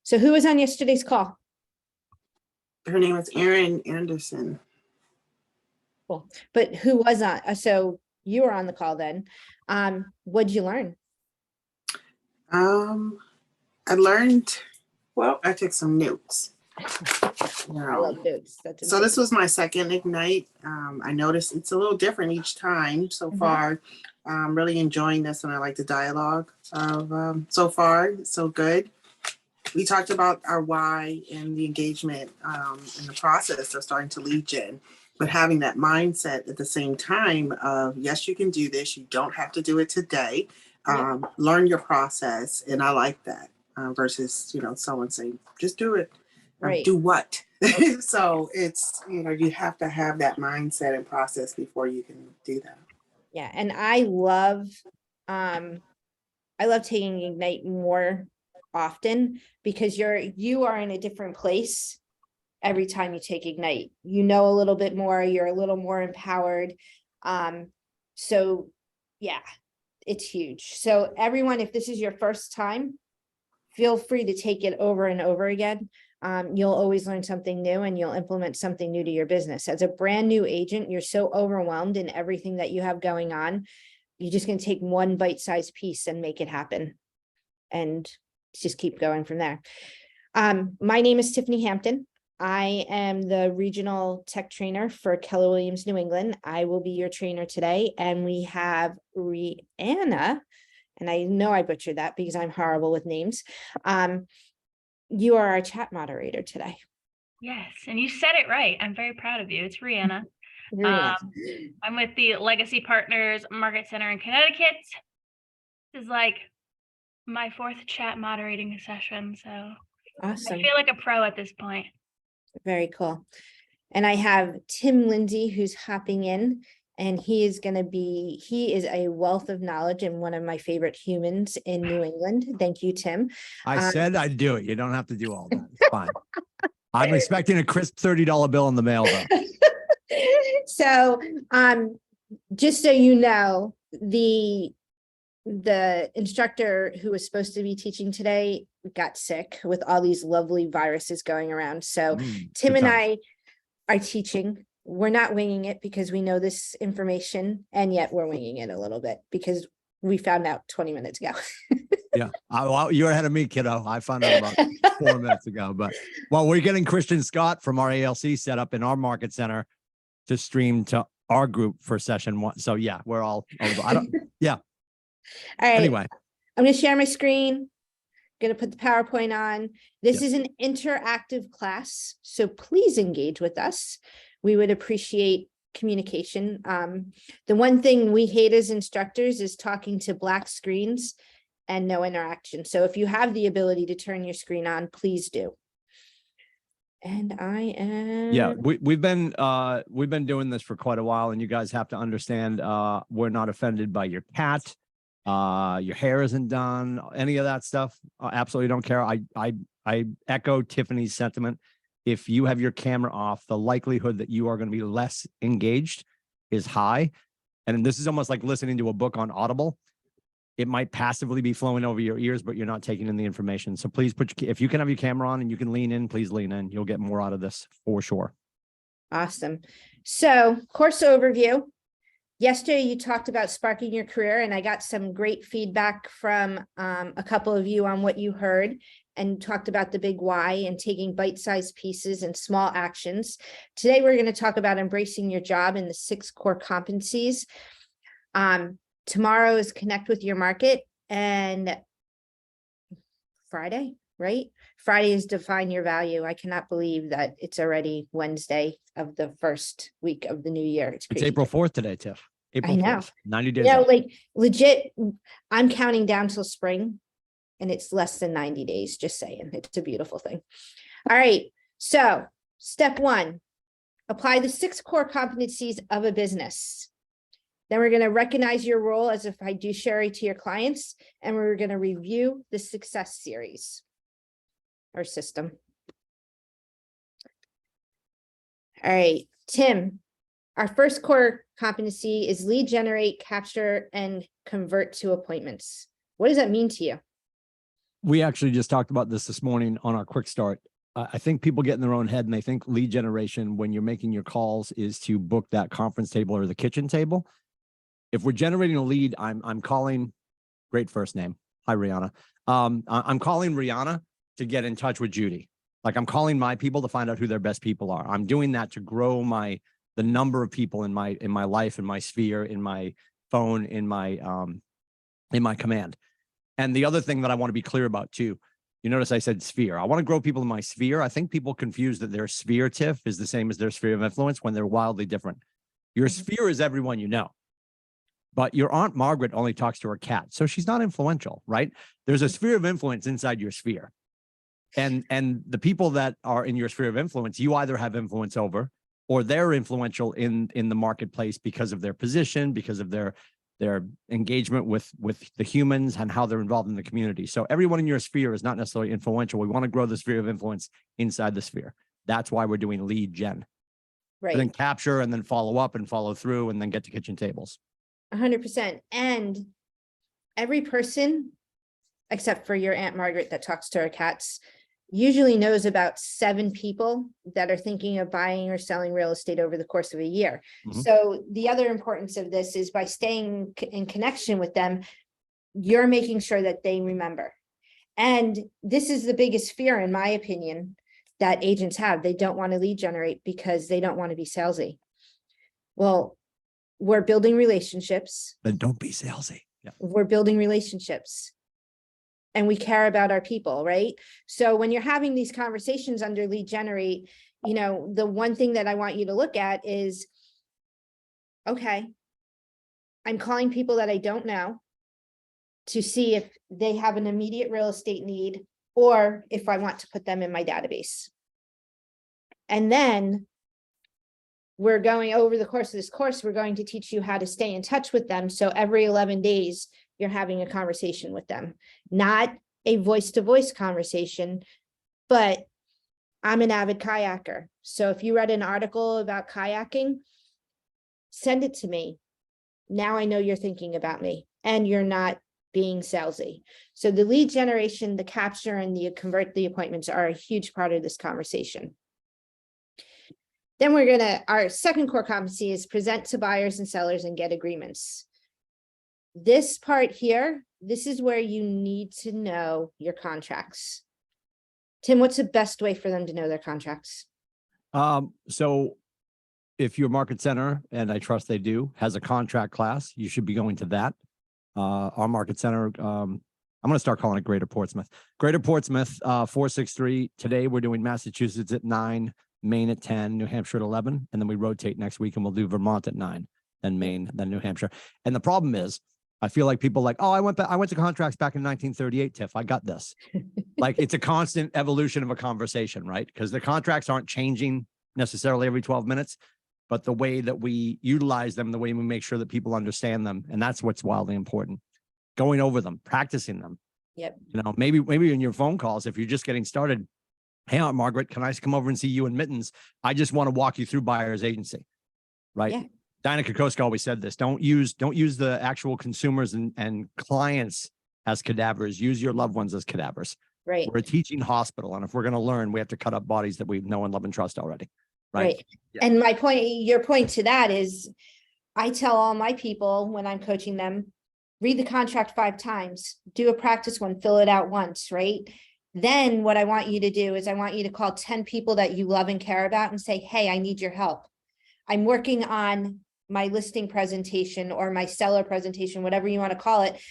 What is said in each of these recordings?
So who was on yesterday's call? Her name is Erin Anderson. Cool. But who was on? So you were on the call then. What'd you learn? I learned, well, I took some notes. I love notes. That's so this was my second Ignite. I noticed it's a little different each time so far. I'm really enjoying this, and I like the dialogue of so far. It's so good. We talked about our why and the engagement in the process of starting to lead gen, but having that mindset at the same time of, yes, you can do this. You don't have to do it today. Learn your process. And I like that versus, someone saying, just do it. Right. Do what? So it's, you have to have that mindset and process before you can do that. Yeah. And I love taking Ignite more often because you are in a different place every time you take Ignite. You know a little bit more, you're a little more empowered. So yeah, it's huge. So everyone, if this is your first time, feel free to take it over and over again. You'll always learn something new and you'll implement something new to your business. As a brand new agent, you're so overwhelmed in everything that you have going on. You're just going to take one bite-sized piece and make it happen. And just keep going from there. My name is Tiffany Hampton. I am the regional tech trainer for Keller Williams, New England. I will be your trainer today. And we have Rihanna, and I know I butchered that because I'm horrible with names. You are our chat moderator today. Yes, and you said it right. I'm very proud of you. It's Rihanna. I'm with the Legacy Partners Market Center in Connecticut. This is like my fourth chat moderating session, so awesome. I feel like a pro at this point. Very cool. And I have Tim Lindsay who's hopping in, and he is a wealth of knowledge and one of my favorite humans in New England. Thank you, Tim. I said I'd do it. You don't have to do all that. It's fine. I'm expecting a crisp $30 bill in the mail though. So just so you know, the instructor who was supposed to be teaching today got sick with all these lovely viruses going around. So Tim and I are teaching. We're not winging it because we know this information, and yet we're winging it a little bit because we found out 20 minutes ago. Yeah. Well, you're ahead of me, kiddo. I found out about 4 minutes ago, but we're getting Christian Scott from our ALC set up in our market center to stream to our group for session one. So yeah, we're all, yeah. All right. Anyway, I'm going to share my screen. Going to put the PowerPoint on. This is an interactive class, so please engage with us. We would appreciate communication. The one thing we hate as instructors is talking to black screens and no interaction. So if you have the ability to turn your screen on, please do. And I am. Yeah, we've been doing this for quite a while, and you guys have to understand we're not offended by your cat. Your hair isn't done, any of that stuff. Absolutely don't care. I echo Tiffany's sentiment. If you have your camera off, the likelihood that you are going to be less engaged is high. And this is almost like listening to a book on Audible. It might passively be flowing over your ears, but you're not taking in the information. So please if you can have your camera on and you can lean in, please lean in. You'll get more out of this for sure. Awesome. So course overview. Yesterday, you talked about sparking your career, and I got some great feedback from a couple of you on what you heard, and talked about the big why and taking bite-sized pieces and small actions. Today, we're going to talk about embracing your job and the 6 core competencies. Tomorrow is connect with your market, and Friday, right? Friday is define your value. I cannot believe that it's already Wednesday of the first week of the new year. It's April 4th today, Tiff. April 4th, 90 days. Like legit, I'm counting down till spring, and it's less than 90 days, just saying. It's a beautiful thing. All right. So step 1, apply the 6 core competencies of a business. Then we're going to recognize your role as a fiduciary to your clients, and we're going to review the success series or system. All right, Tim, our first core competency is lead generate, capture, and convert to appointments. What does that mean to you? We actually just talked about this morning on our quick start. I think people get in their own head and they think lead generation when you're making your calls is to book that conference table or the kitchen table. If we're generating a lead, I'm calling, great first name. Hi, Rihanna. I'm calling Rihanna to get in touch with Judy. Like I'm calling my people to find out who their best people are. I'm doing that to grow the number of people in my life, in my sphere, in my phone, in my command. And the other thing that I want to be clear about too, you notice I said sphere. I want to grow people in my sphere. I think people confuse that their sphere, Tiff, is the same as their sphere of influence when they're wildly different. Your sphere is everyone you know. But your Aunt Margaret only talks to her cat. So she's not influential, right? There's a sphere of influence inside your sphere. And the people that are in your sphere of influence, you either have influence over or they're influential in the marketplace because of their position, because of their engagement with the humans and how they're involved in the community. So everyone in your sphere is not necessarily influential. We want to grow the sphere of influence inside the sphere. That's why we're doing lead gen. Right. And then capture and then follow up and follow through and then get to kitchen tables. 100%. And every person, except for your Aunt Margaret that talks to her cats, usually knows about 7 people that are thinking of buying or selling real estate over the course of a year. Mhm. So the other importance of this is by staying in connection with them, you're making sure that they remember. And this is the biggest fear, in my opinion, that agents have. They don't want to lead generate because they don't want to be salesy. Well, we're building relationships. Then don't be salesy. Yeah. We're building relationships. And we care about our people, right? So when you're having these conversations under lead generate, you know, the one thing that I want you to look at is, okay, I'm calling people that I don't know to see if they have an immediate real estate need or if I want to put them in my database. And then we're going over the course of this course, we're going to teach you how to stay in touch with them. So every 11 days, you're having a conversation with them, not a voice-to-voice conversation, but I'm an avid kayaker. So if you read an article about kayaking, send it to me. Now I know you're thinking about me and you're not being salesy. So the lead generation, the capture, and the convert the appointments are a huge part of this conversation. Then our second core competency is present to buyers and sellers and get agreements. This part here, this is where you need to know your contracts. Tim, what's the best way for them to know their contracts? So if your market center, and I trust they do, has a contract class, you should be going to that. Our market center, I'm going to start calling it Greater Portsmouth. Greater Portsmouth, 463. Today we're doing Massachusetts at 9, Maine at 10, New Hampshire at 11, and then we rotate next week and we'll do Vermont at 9, then Maine, then New Hampshire. And the problem is, I feel like people like, oh, I went to contracts back in 1938, Tiff. I got this. Like it's a constant evolution of a conversation, right? Because the contracts aren't changing necessarily every 12 minutes, but the way that we utilize them, the way we make sure that people understand them, and that's what's wildly important. Going over them, practicing them. Yep. You know, maybe in your phone calls, if you're just getting started, hey, Aunt Margaret, can I come over and see you in Mittens? I just want to walk you through buyer's agency, right? Yeah. Diana Kokoska always said this, don't use the actual consumers and clients as cadavers, use your loved ones as cadavers. Right. We're a teaching hospital. And if we're going to learn, we have to cut up bodies that we know and love and trust already. Right. Yeah. And your point to that is, I tell all my people when I'm coaching them, read the contract 5 times, do a practice one, fill it out once, right? Then what I want you to do is I want you to call 10 people that you love and care about and say, hey, I need your help. I'm working on my listing presentation or my seller presentation, whatever you want to call it.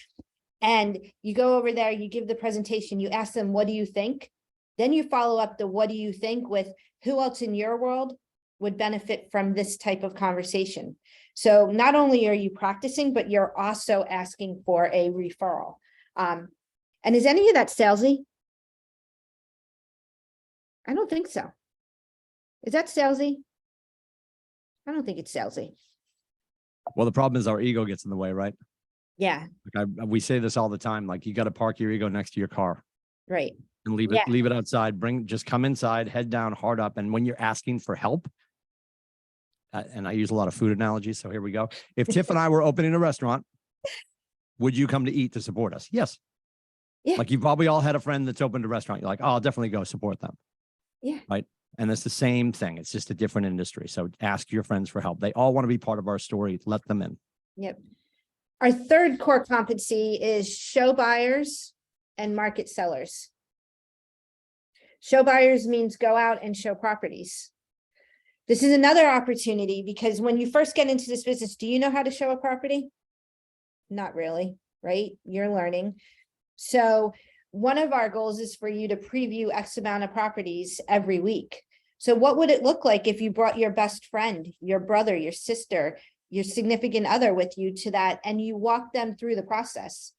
And you go over there, you give the presentation, you ask them, what do you think? Then you follow up the what do you think with who else in your world would benefit from this type of conversation. So not only are you practicing, but you're also asking for a referral. And is any of that salesy? I don't think so. Is that salesy? I don't think it's salesy. Well, the problem is our ego gets in the way, right? Yeah. Like we say this all the time, like you got to park your ego next to your car. Right. And leave it outside, just come inside, head down, heart up. And when you're asking for help, and I use a lot of food analogies, so here we go. If Tiff and I were opening a restaurant, would you come to eat to support us? Yes. Yeah. Like you've probably all had a friend that's opened a restaurant. You're like, oh, I'll definitely go support them. Yeah. Right. And it's the same thing. It's just a different industry. So ask your friends for help. They all want to be part of our story. Let them in. Yep. Our third core competency is show buyers and market sellers. Show buyers means go out and show properties. This is another opportunity because when you first get into this business, do you know how to show a property? Not really, right? You're learning. So one of our goals is for you to preview X amount of properties every week. So what would it look like if you brought your best friend, your brother, your sister, your significant other with you to that, and you walk them through the process?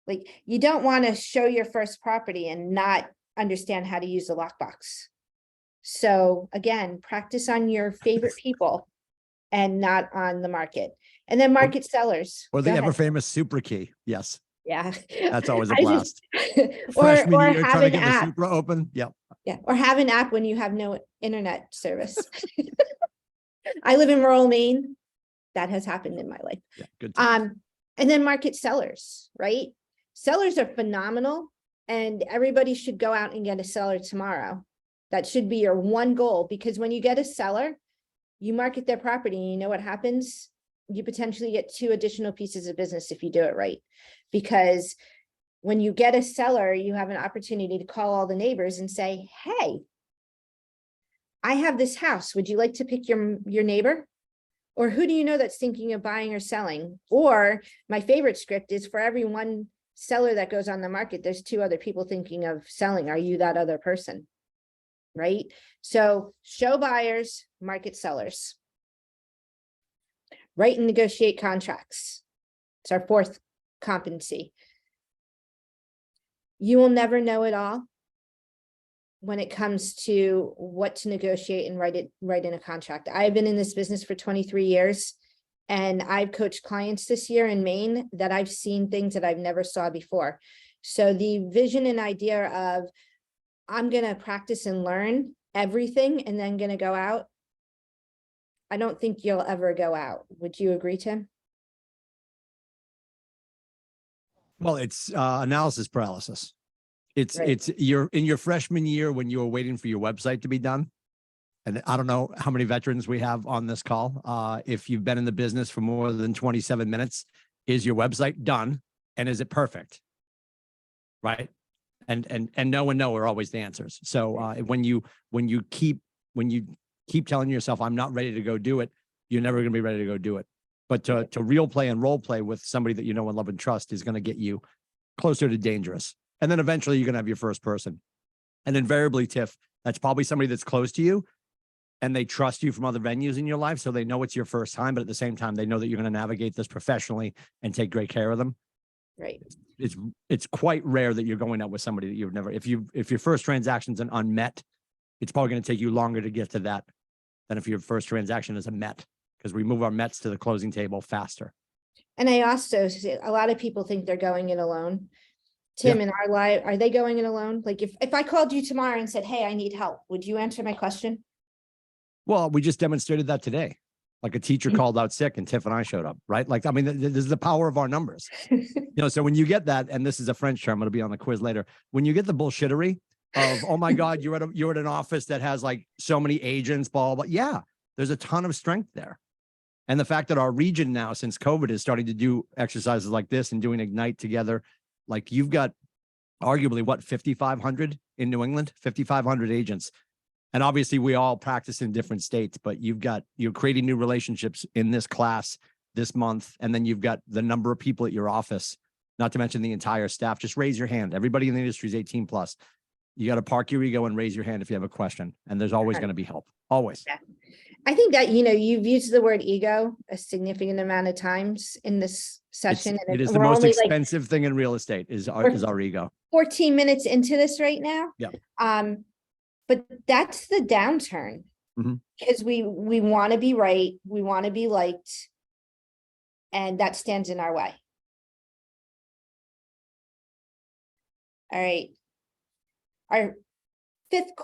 Like, you don't want to show your first property and not understand how to use the lockbox. So again, practice on your favorite people and not on the market. And then market sellers. Or Go the ahead. ever famous super key. Yes. Yeah. That's always a I just- blast. or Freshman year have trying to an get the app. Supra open. Yep. Yeah, or have an app when you have no internet service. I live in rural Maine. That has happened in my life. Yeah. Good. Times. And then market sellers, right? Sellers are phenomenal, and everybody should go out and get a seller tomorrow. That should be your one goal, because when you get a seller, you market their property, and you know what happens? You potentially get 2 additional pieces of business if you do it right. Because when you get a seller, you have an opportunity to call all the neighbors and say, hey, I have this house. Would you like to pick your neighbor? Or who do you know that's thinking of buying or selling? Or my favorite script is, for every one seller that goes on the market, there's 2 other people thinking of selling. Are you that other person? Right? So show buyers, market sellers. Write and negotiate contracts. It's our 4th competency. You will never know it all when it comes to what to negotiate and write in a contract. I've been in this business for 23 years, and I've coached clients this year in Maine that I've seen things that I've never saw before. So the vision and idea of, I'm going to practice and learn everything and then going to go out, I don't think you'll ever go out. Would you agree, Tim? Well, it's analysis paralysis. It's Right. you're in your freshman year when you were waiting for your website to be done. And I don't know how many veterans we have on this call. If you've been in the business for more than 27 minutes, is your website done? And is it perfect? Right. And no and no are always the answers. So when you keep telling yourself, I'm not ready to go do it, you're never going to be ready to go do it. But to real play and role play with somebody that you know and love and trust is going to get you closer to dangerous. And then eventually you're going to have your first person. And invariably, Tiff, that's probably somebody that's close to you and they trust you from other venues in your life. So they know it's your first time, but at the same time, they know that you're going to navigate this professionally and take great care of them. Right. It's quite rare that you're going out with somebody that you've never, if your first transaction's an unmet, it's probably going to take you longer to get to that than if your first transaction is a met, because we move our mets to the closing table faster. And I also see a lot of people think they're going it alone. Tim, in our life, are they going it alone? Like if I called you tomorrow and said, hey, I need help, would you answer my question? Well, we just demonstrated that today. Like a teacher called out sick and Tiff and I showed up, right? Like, I mean, this is the power of our numbers. So when you get that, and this is a French term, it'll be on the quiz later. When you get the bullshittery of, oh my God, you're at an office that has like so many agents, blah, blah, blah. Yeah, there's a ton of strength there. And the fact that our region now, since COVID, is starting to do exercises like this and doing Ignite together, like you've got arguably what, 5,500 in New England, 5,500 agents. And obviously we all practice in different states, but you're creating new relationships in this class this month. And then you've got the number of people at your office, not to mention the entire staff. Just raise your hand. Everybody in the industry is 18 plus. You got to park your ego and raise your hand if you have a question. And there's always going to be help. Always. Yeah. I think that, you've used the word ego a significant amount of times in this session. It is the most expensive thing in real estate is our ego. 14 minutes into this right now. Yeah. But that's the downturn, because we want to be right. We want to be liked. And that stands in our way. All right. Our 5th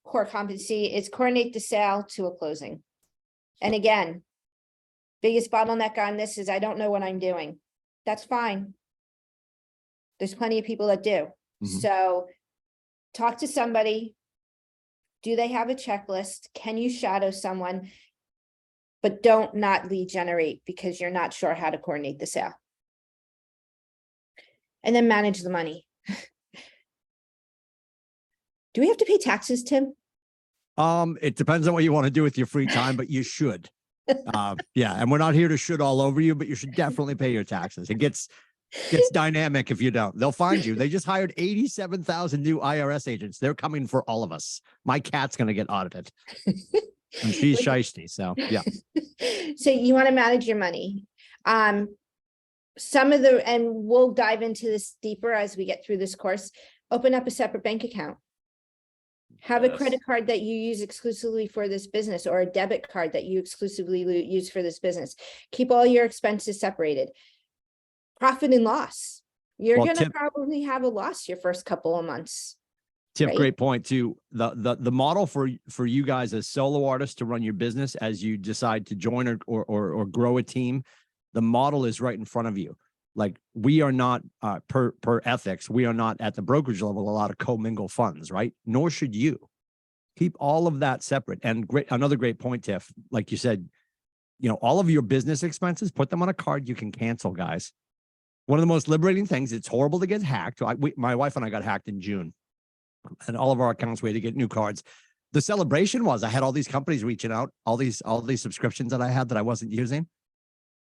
core competency is coordinate the sale to a closing. And again, biggest bottleneck on this is I don't know what I'm doing. That's fine. There's plenty of people that do. Mhm. So talk to somebody. Do they have a checklist? Can you shadow someone? But don't not lead generate because you're not sure how to coordinate the sale. And then manage the money. Do we have to pay taxes, Tim? It depends on what you want to do with your free time, but you should. Yeah, and we're not here to should all over you, but you should definitely pay your taxes. It gets dynamic if you don't. They'll find you. They just hired 87,000 new IRS agents. They're coming for all of us. My cat's going to get audited. And she's shiesty, so yeah. So you want to manage your money. Some of the, and we'll dive into this deeper as we get through this course. Open up a separate bank account. Have a Yes. credit card that you use exclusively for this business, or a debit card that you exclusively use for this business. Keep all your expenses separated. Profit and loss. You're Well, going to Tim- probably have a loss your first couple of months. Tip, Right. great point too. The model for you guys as solo artists to run your business as you decide to join or grow a team, the model is right in front of you. Like we are not per ethics, we are not at the brokerage level a lot of commingle funds, right? Nor should you. Keep all of that separate. And another great point, Tiff, like you said, you know, all of your business expenses, put them on a card you can cancel, guys. One of the most liberating things, it's horrible to get hacked. My wife and I got hacked in June. And all of our accounts, we had to get new cards. The celebration was I had all these companies reaching out, all these subscriptions that I had that I wasn't using.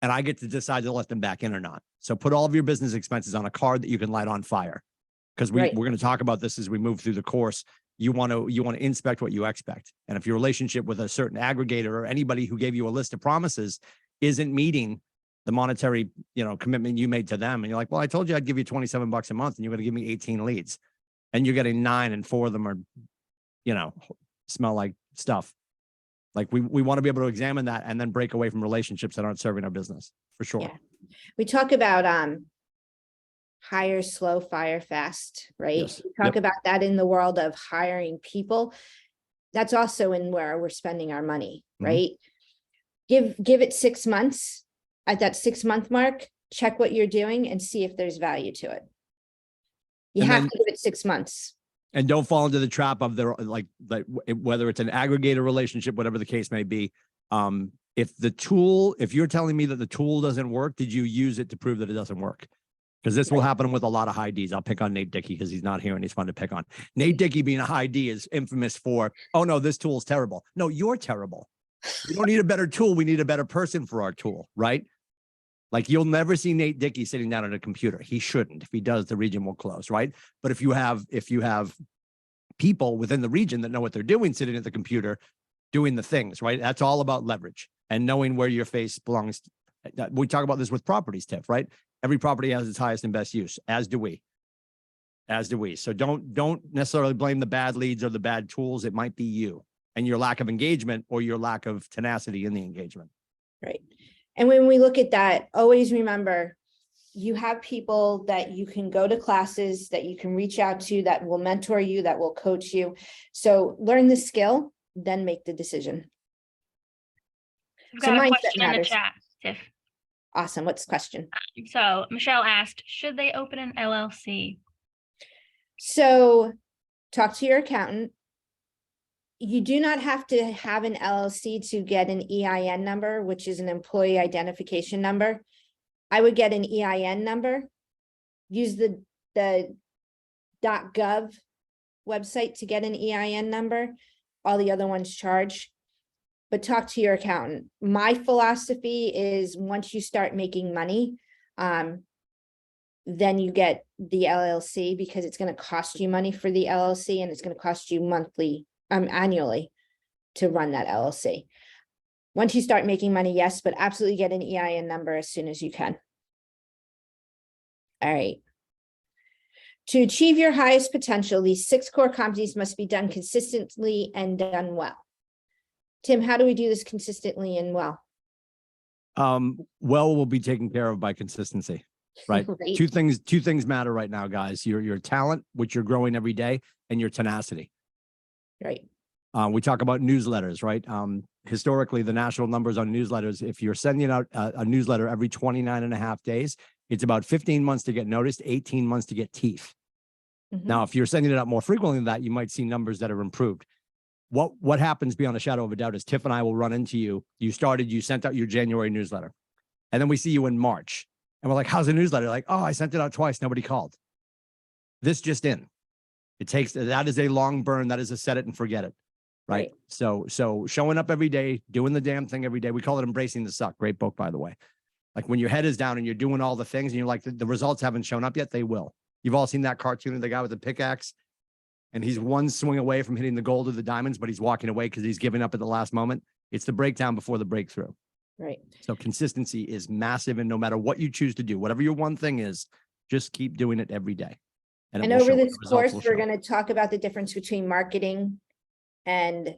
And I get to decide to let them back in or not. So put all of your business expenses on a card that you can light on fire. Because we're going to talk about this as we move through the course. You want to inspect what you expect. And if your relationship with a certain aggregator or anybody who gave you a list of promises isn't meeting the monetary, commitment you made to them, and you're like, well, I told you I'd give you $27 a month and you're going to give me 18 leads. And you're getting 9 and 4 of them are, smell like stuff. Like we want to be able to examine that and then break away from relationships that aren't serving our business for sure. Yeah. We talk about hire slow, fire fast, right? Yes. We talk Yep. about that in the world of hiring people. That's also in where we're spending our money, Mhm. right? Give it 6 months. At that 6-month mark, check what you're doing and see if there's value to it. You And have then- to give it 6 months. And don't fall into the trap of their whether it's an aggregator relationship, whatever the case may be. If you're telling me that the tool doesn't work, did you use it to prove that it doesn't work? Because this will happen with a lot of high Ds. I'll pick on Nate Dickey because he's not here and he's fun to pick on. Nate Dickey being a high D is infamous for, oh no, this tool is terrible. No, you're terrible. We don't need a better tool. We need a better person for our tool, right? Like you'll never see Nate Dickey sitting down at a computer. He shouldn't. If he does, the region will close, right? But if you have people within the region that know what they're doing, sitting at the computer, doing the things, right? That's all about leverage and knowing where your face belongs. We talk about this with properties, Tiff, right? Every property has its highest and best use, as do we. So don't necessarily blame the bad leads or the bad tools. It might be you and your lack of engagement or your lack of tenacity in the engagement. Right. And when we look at that, always remember, you have people that you can go to classes, that you can reach out to, that will mentor you, that will coach you. So learn the skill, then make the decision. We've So got a mindset question in the matters. chat, Tiff. Awesome. What's the question? So Michelle asked, should they open an LLC? So talk to your accountant. You do not have to have an LLC to get an EIN number, which is an employee identification number. I would get an EIN number, use the .gov website to get an EIN number. All the other ones charge, but talk to your accountant. My philosophy is once you start making money, then you get the LLC because it's going to cost you money for the LLC and it's going to cost you annually to run that LLC. Once you start making money, yes, but absolutely get an EIN number as soon as you can. All right. To achieve your highest potential, these 6 core competencies must be done consistently and done well. Tim, how do we do this consistently and well? Well will be taken care of by consistency, right? Right. Two things matter right now, guys. Your talent, which you're growing every day, and your tenacity. Right. We talk about newsletters, right? Historically, the national numbers on newsletters, if you're sending out a newsletter every 29 and a half days, It's about 15 months to get noticed, 18 months to get teeth. Mhm. Now, if you're sending it out more frequently than that, you might see numbers that are improved. What happens beyond a shadow of a doubt is Tiff and I will run into you. You sent out your January newsletter. And then we see you in March. And we're like, how's the newsletter? Like, oh, I sent it out twice. Nobody called. This just in. That is a long burn. That is a set it and forget it. Right. So showing up every day, doing the damn thing every day. We call it embracing the suck. Great book, by the way. Like when your head is down and you're doing all the things and you're like, the results haven't shown up yet. They will. You've all seen that cartoon of the guy with the pickaxe. And he's one swing away from hitting the gold or the diamonds, but he's walking away because he's giving up at the last moment. It's the breakdown before the breakthrough. Right. So consistency is massive. And no matter what you choose to do, whatever your one thing is, just keep doing it every day. And over this course, we're going to talk about the difference between marketing and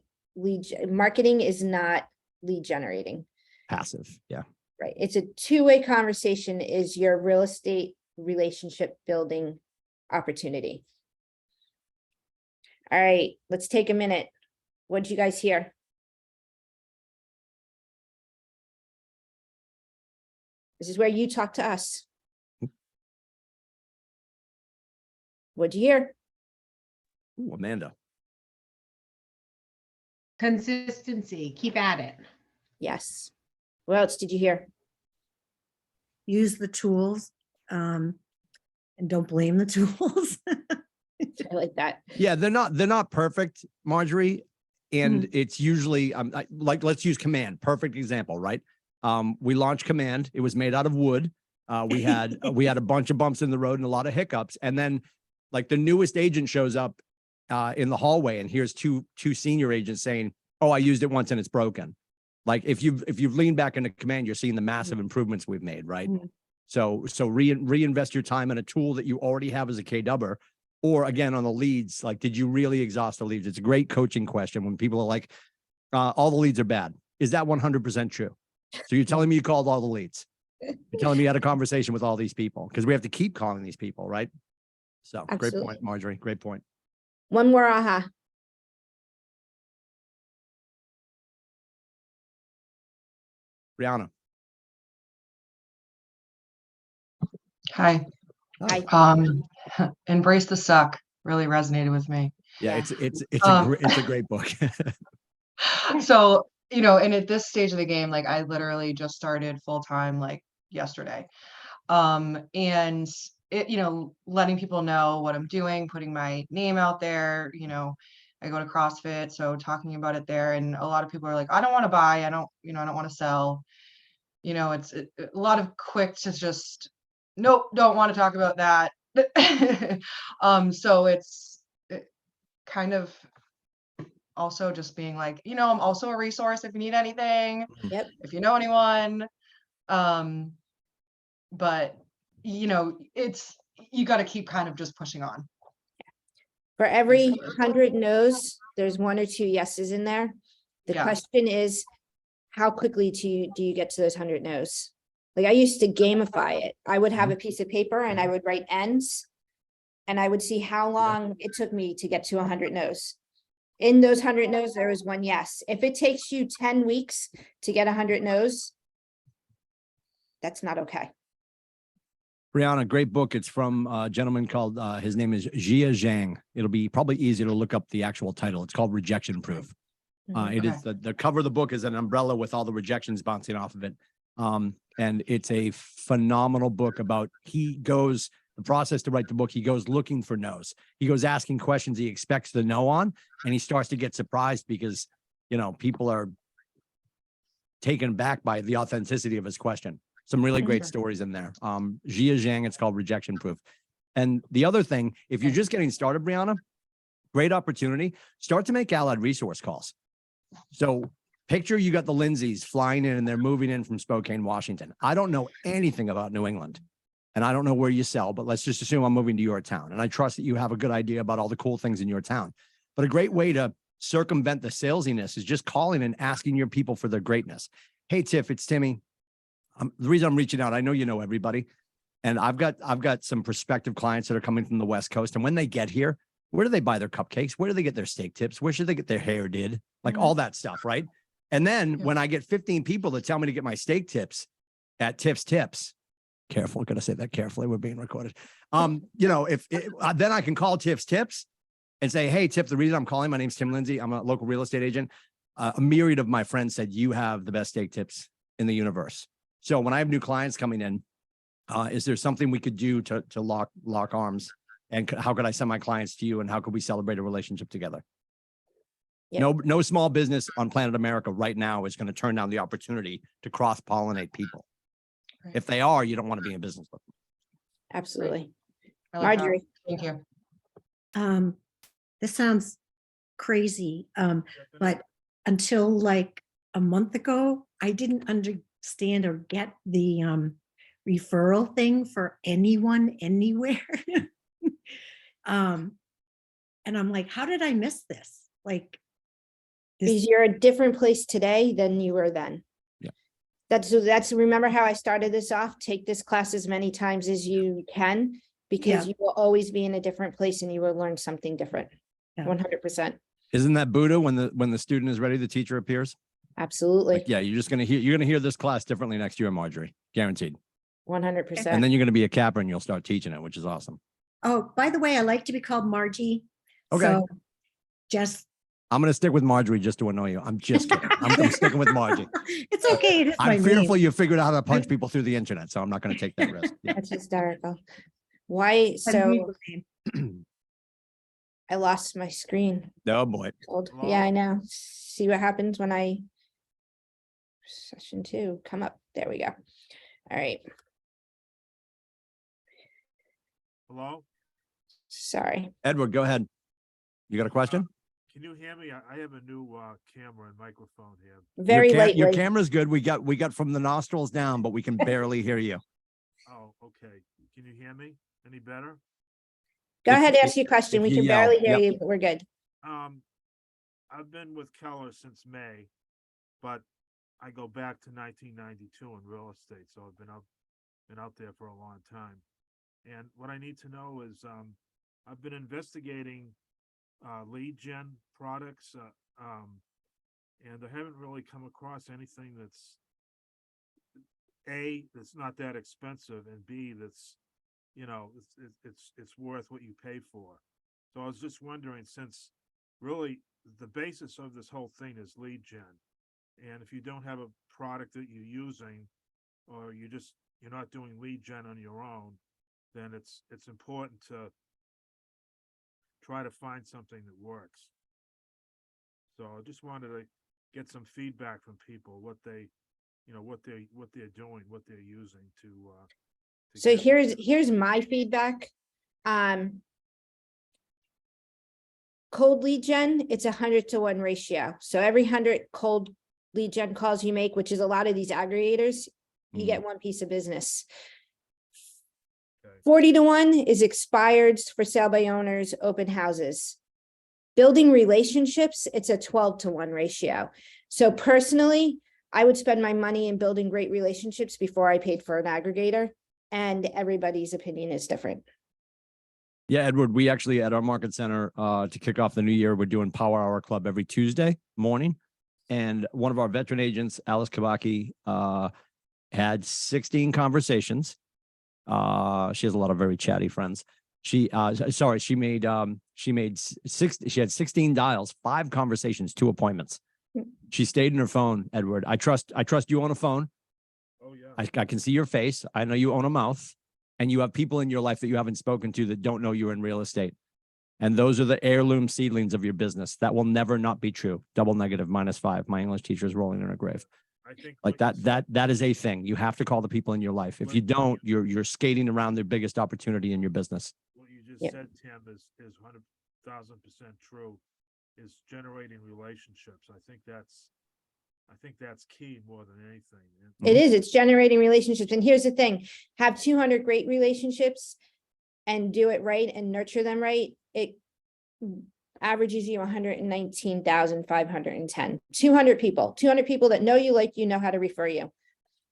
marketing is not lead generating. Passive. Yeah. Right. It's a two-way conversation is your real estate relationship building opportunity. All right, let's take a minute. What did you guys hear? This is where you talk to us. What'd you hear? Ooh, Amanda. Consistency, keep at it. Yes. What else did you hear? Use the tools, and don't blame the tools. I like that. Yeah, they're not perfect, Marjorie. And it's usually like, let's use Command. Perfect example, right? We launched Command. It was made out of wood. We had a bunch of bumps in the road and a lot of hiccups. And then like the newest agent shows up in the hallway and here's two senior agents saying, oh, I used it once and it's broken. Like if you've leaned back into Command, you're seeing the massive improvements we've made, right? So reinvest your time in a tool that you already have as a K-dubber. Or again, on the leads, like, did you really exhaust the leads? It's a great coaching question when people are like, all the leads are bad. Is that 100% true? So you're telling me you called all the leads. You're telling me you had a conversation with all these people because we have to keep calling these people, right? So Absolutely. Great point, Marjorie. Great point. One more aha. Brianna. Hi. Hi. Embrace the suck really resonated with me. Yeah, Yeah. it's a great book. So, and at this stage of the game, like I literally just started full time like yesterday. And it, letting people know what I'm doing, putting my name out there, I go to CrossFit, so talking about it there. And a lot of people are like, I don't want to buy, I don't want to sell. It's a lot of quick to just, nope, don't want to talk about that. So it's kind of also just being like, I'm also a resource if you need anything. Yep. If you know anyone. But it's, you got to keep kind of just pushing on. For every 100 no's, there's 1 or 2 yeses in there. The Yeah. question is, how quickly do you get to those 100 no's? Like I used to gamify it. I would have a piece of paper and I would write ends. And I would see how long it took me to get to 100 no's. In those 100 no's, there was 1 yes. If it takes you 10 weeks to get 100 no's, that's not okay. Brianna, great book. It's from a gentleman called, his name is Jia Zhang. It'll be probably easier to look up the actual title. It's called Rejection Proof. It is the cover of the book is an umbrella with all the rejections bouncing off of it. And it's a phenomenal book about, the process to write the book, he goes looking for no's. He goes asking questions he expects the no on, and he starts to get surprised because, people are taken back by the authenticity of his question. Some really great stories in there. Jia Zhang, it's called Rejection Proof. And the other thing, if you're just getting started, Brianna, great opportunity, start to make allied resource calls. So picture you got the Lindsays flying in and they're moving in from Spokane, Washington. I don't know anything about New England and I don't know where you sell, but let's just assume I'm moving to your town. And I trust that you have a good idea about all the cool things in your town. But a great way to circumvent the salesiness is just calling and asking your people for their greatness. Hey, Tiff, it's Timmy. The reason I'm reaching out, I know you know everybody. And I've got some prospective clients that are coming from the West Coast. And when they get here, where do they buy their cupcakes? Where do they get their steak tips? Where should they get their hair did? Like all that stuff, right? And then when I get 15 people that tell me to get my steak tips at Tiff's Tips, Careful, gonna say that carefully. We're being recorded. If then I can call Tiff's Tips and say, hey, Tiff, the reason I'm calling, my name's Tim Lindsay. I'm a local real estate agent. A myriad of my friends said you have the best steak tips in the universe. So when I have new clients coming in, is there something we could do to lock arms? And how could I send my clients to you? And how could we celebrate a relationship together? Yeah. No small business on planet America right now is going to turn down the opportunity to cross-pollinate people. Right. If they are, you don't want to be in business with them. Absolutely. I like that. Marjorie. Thank you. This sounds crazy, but until like a month ago, I didn't understand or get the referral thing for anyone, anywhere. And I'm like, how did I miss this? Like, Because you're a different place today than you were then. Yeah. That's remember how I started this off? Take this class as many times as you can, because Yeah. you will always be in a different place and you will learn something different. Yeah. 100%. Isn't that Buddha when the student is ready, the teacher appears? Absolutely. Like, yeah, you're going to hear this class differently next year, Marjorie, guaranteed. 100%. And then you're going to be a capper and you'll start teaching it, which is awesome. oh, by the way, I like to be called Margie. Okay. So just. I'm going to stick with Marjorie just to annoy you. I'm just kidding. I'm sticking with Margie. It's okay. It is my I'm fearful name. you figured out how to punch people through the internet, so I'm not going to take that risk. Yeah. That's hysterical. Why? It's my So legal name. I lost my screen. Oh boy. Yeah, I know. See what happens when I session 2 come up. There we go. All right. Hello? Sorry. Edward, go ahead. You got a question? Can you hear me? I have a new camera and microphone here. Very Your lightly. camera's good. We got from the nostrils down, but we can barely hear you. Oh, okay. Can you hear me? Any better? Go if- ahead, if- ask your question. if We you can yell, barely hear yep. you, but we're good. I've been with Keller since May, but I go back to 1992 in real estate, so I've been out there for a long time. And what I need to know is, I've been investigating lead gen products, and I haven't really come across anything that's A, that's not that expensive, and B, that's, it's worth what you pay for. So I was just wondering, since really the basis of this whole thing is lead gen, and if you don't have a product that you're using, or you're not doing lead gen on your own, then it's important to try to find something that works. So I just wanted to get some feedback from people, what they're doing, what they're using to So get- here's my feedback. Cold lead gen, it's 100-to-1 ratio. So every 100 cold lead gen calls you make, which is a lot of these aggregators, you get one piece of business. Okay. 40-to-1 is expireds, for sale by owners, open houses. Building relationships, it's a 12-to-1 ratio. So personally, I would spend my money in building great relationships before I paid for an aggregator, and everybody's opinion is different. Yeah, Edward, we actually at our market center to kick off the new year, we're doing Power Hour Club every Tuesday morning. And one of our veteran agents, Alice Kabaki, had 16 conversations. She has a lot of very chatty friends. She had 16 dials, 5 conversations, 2 appointments. She stayed in her phone, Edward. I trust you on a phone. Oh, yeah. I can see your face. I know you own a mouth, and you have people in your life that you haven't spoken to that don't know you're in real estate. And those are the heirloom seedlings of your business. That will never not be true. Double negative, -5. My English teacher is rolling in her grave. I think Like what you said- that is a thing. You have to call the people in your life. If you don't, you're skating around their biggest opportunity in your business. What you just Yep. said, Tim, is 100,000% true, is generating relationships. I think that's key more than anything. It is, it's generating relationships. And here's the thing, have 200 great relationships and do it right and nurture them right. It averages you 119,510. 200 people that know you, like you, know how to refer you.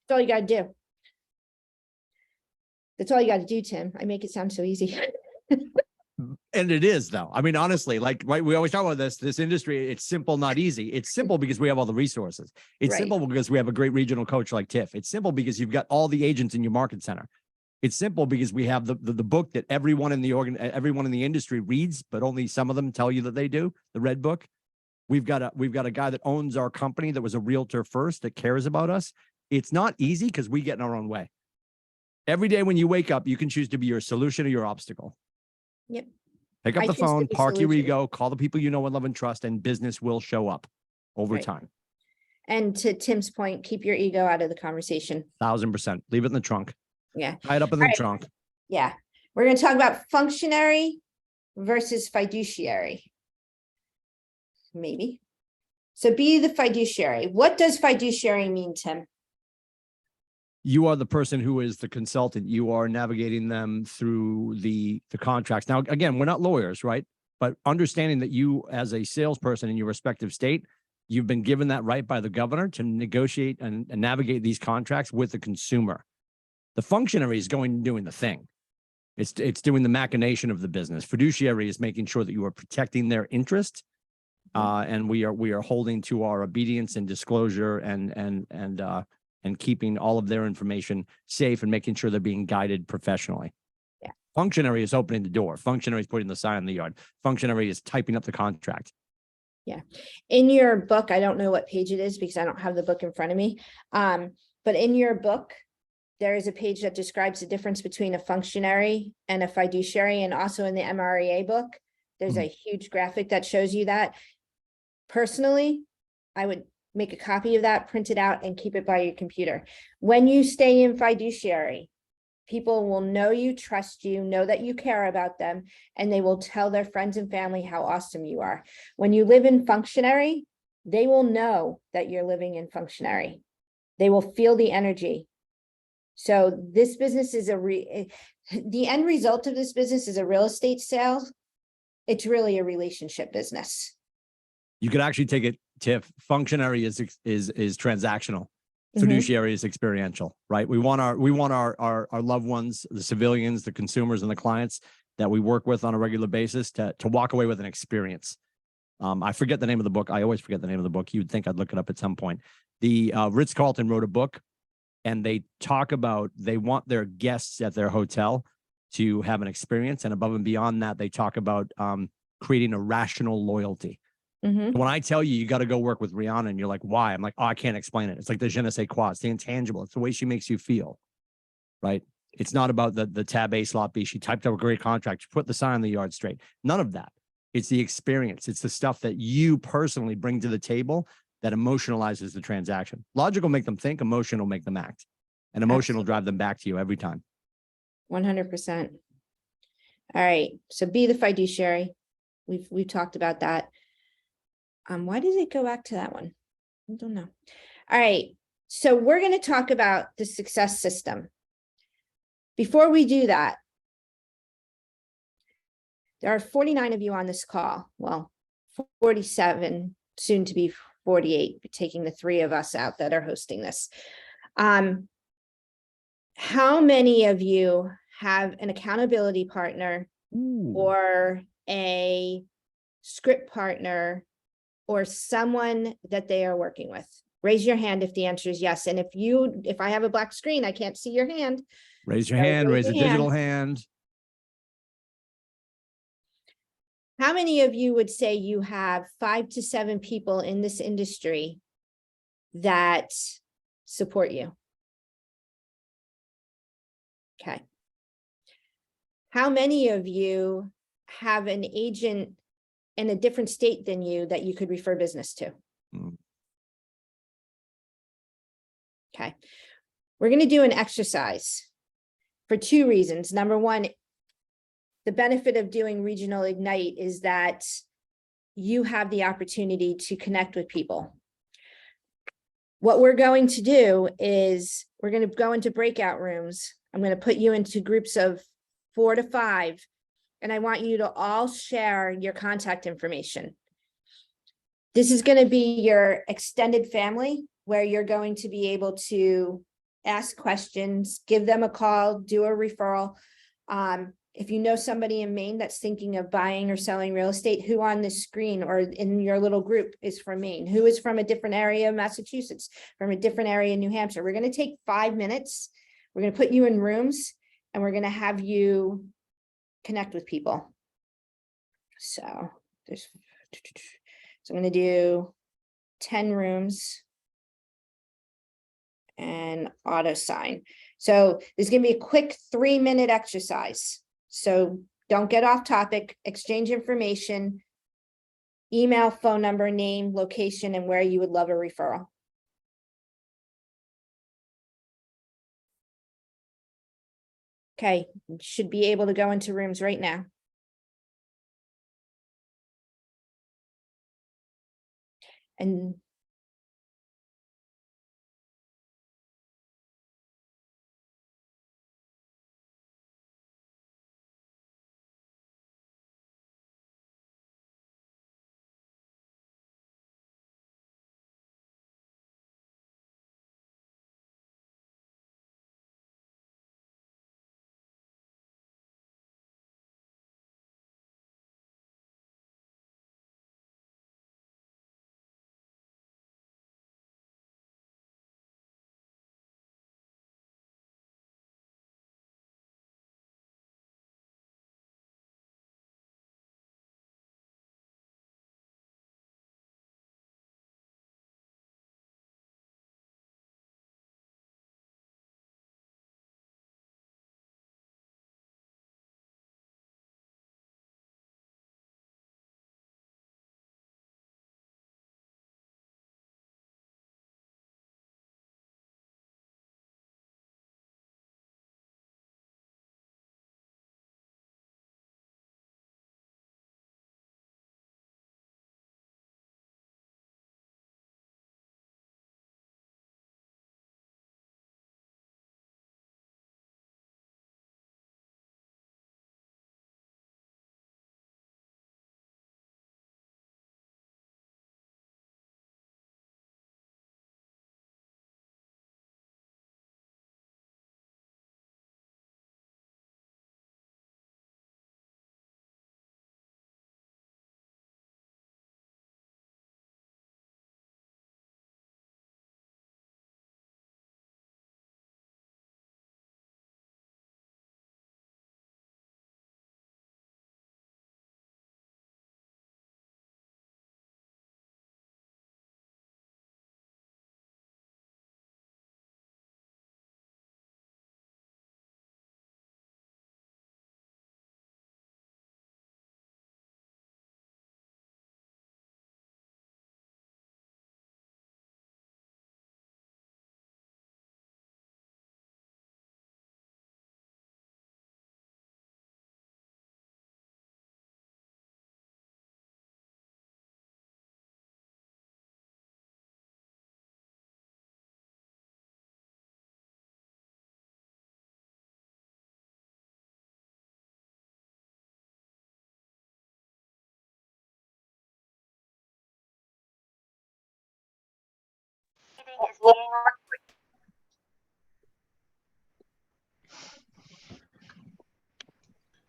That's all you got to do. That's all you got to do, Tim. I make it sound so easy. And it is, though. I mean, honestly, like, right, we always talk about this industry. It's simple, not easy. It's simple because we have all the resources. It's Right. simple because we have a great regional coach like Tiff. It's simple because you've got all the agents in your market center. It's simple because we have the book that everyone in the industry reads, but only some of them tell you that they do, the red book. We've got a guy that owns our company that was a realtor first that cares about us. It's not easy because we get in our own way. Every day when you wake up, you can choose to be your solution or your obstacle. Yep. Pick up I the choose to phone, be park your solution. ego, call the people you know and love and trust, and business will show up over Right. time. And to Tim's point, keep your ego out of the conversation. 1000%. Leave it in the trunk. Yeah. Tie it up in the All right. trunk. Yeah. We're going to talk about functionary versus fiduciary. Maybe. So be the fiduciary. What does fiduciary mean, Tim? You are the person who is the consultant. You are navigating them through the contracts. Now, again, we're not lawyers, right? But understanding that you, as a salesperson in your respective state, you've been given that right by the governor to negotiate and navigate these contracts with the consumer. The functionary is going and doing the thing. It's doing the machination of the business. Fiduciary is making sure that you are protecting their interest, and we are holding to our obedience and disclosure and keeping all of their information safe and making sure they're being guided professionally. Yeah. Functionary is opening the door. Functionary is putting the sign in the yard. Functionary is typing up the contract. Yeah. In your book, I don't know what page it is because I don't have the book in front of me. But in your book, there is a page that describes the difference between a functionary and a fiduciary. And also in the MREA book, there's a huge graphic that shows you that. Personally, I would make a copy of that, print it out, and keep it by your computer. When you stay in fiduciary, people will know you, trust you, know that you care about them, and they will tell their friends and family how awesome you are. When you live in functionary, they will know that you're living in functionary. They will feel the energy. So this business is the end result of this business is a real estate sale. It's really a relationship business. You could actually take it, Tiff. Functionary is transactional. Fiduciary is experiential, right? We want our loved ones, the civilians, the consumers, and the clients that we work with on a regular basis to walk away with an experience. I forget the name of the book. I always forget the name of the book. You'd think I'd look it up at some point. The Ritz-Carlton wrote a book, and they talk about they want their guests at their hotel to have an experience, and above and beyond that, they talk about creating a rational loyalty. When I tell you, you got to go work with Rihanna and you're like, why? I'm like, oh, I can't explain it. It's like the je ne sais quoi. It's the intangible. It's the way she makes you feel, right? It's not about the tab A slot B. She typed up a great contract. She put the sign on the yard straight. None of that. It's the experience. It's the stuff that you personally bring to the table that emotionalizes the transaction. Logic will make them think, emotion will make them act. And emotion will drive them back to you every time. 100%. All right. So be the fiduciary. We've talked about that. Why did it go back to that one? I don't know. All right. So we're going to talk about the success system. Before we do that, there are 49 of you on this call. Well, 47, soon to be 48, taking the 3 of us out that are hosting this. How many of you have an accountability partner or a script partner or someone that they are working with? Raise your hand if the answer is yes. And if I have a black screen, I can't see your hand. Raise your hand, raise a digital hand. How many of you would say you have 5 to 7 people in this industry that support you? Okay. How many of you have an agent in a different state than you that you could refer business to? Okay. We're going to do an exercise for 2 reasons. Number one, the benefit of doing Regional Ignite is that you have the opportunity to connect with people. What we're going to do is we're going to go into breakout rooms. I'm going to put you into groups of 4 to 5, and I want you to all share your contact information. This is going to be your extended family where you're going to be able to ask questions, give them a call, do a referral. If you know somebody in Maine that's thinking of buying or selling real estate, who on this screen or in your little group is from Maine? Who is from a different area of Massachusetts, from a different area in New Hampshire? We're going to take 5 minutes. We're going to put you in rooms and we're gonna have you connect with people. So there's, so I'm gonna do 10 rooms and auto sign. So there's gonna be a quick 3-minute exercise. So don't get off topic, exchange information, email, phone number, name, location, and where you would love a referral. Okay, you should be able to go into rooms right now. And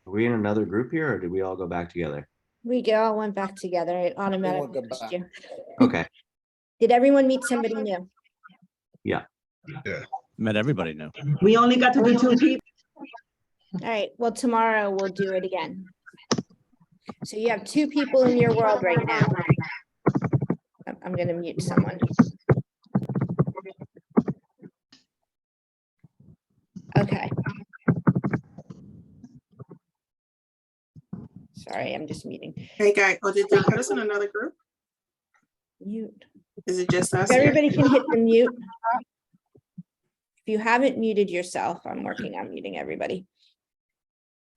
Are we in another group here, or did we all go back together? we all went back together. It automatically go pushed back. you. Okay. Did everyone meet somebody new? Yeah. Met everybody new. We only got to do 2 people. All right, well, tomorrow we'll do it again. So you have 2 people in your world right now. I'm gonna mute someone. Okay. Sorry, I'm just muting. Hey, guy, oh, did they put us in another group? Mute. Is it just us If here? everybody can hit the mute. If you haven't muted yourself, I'm working on muting everybody.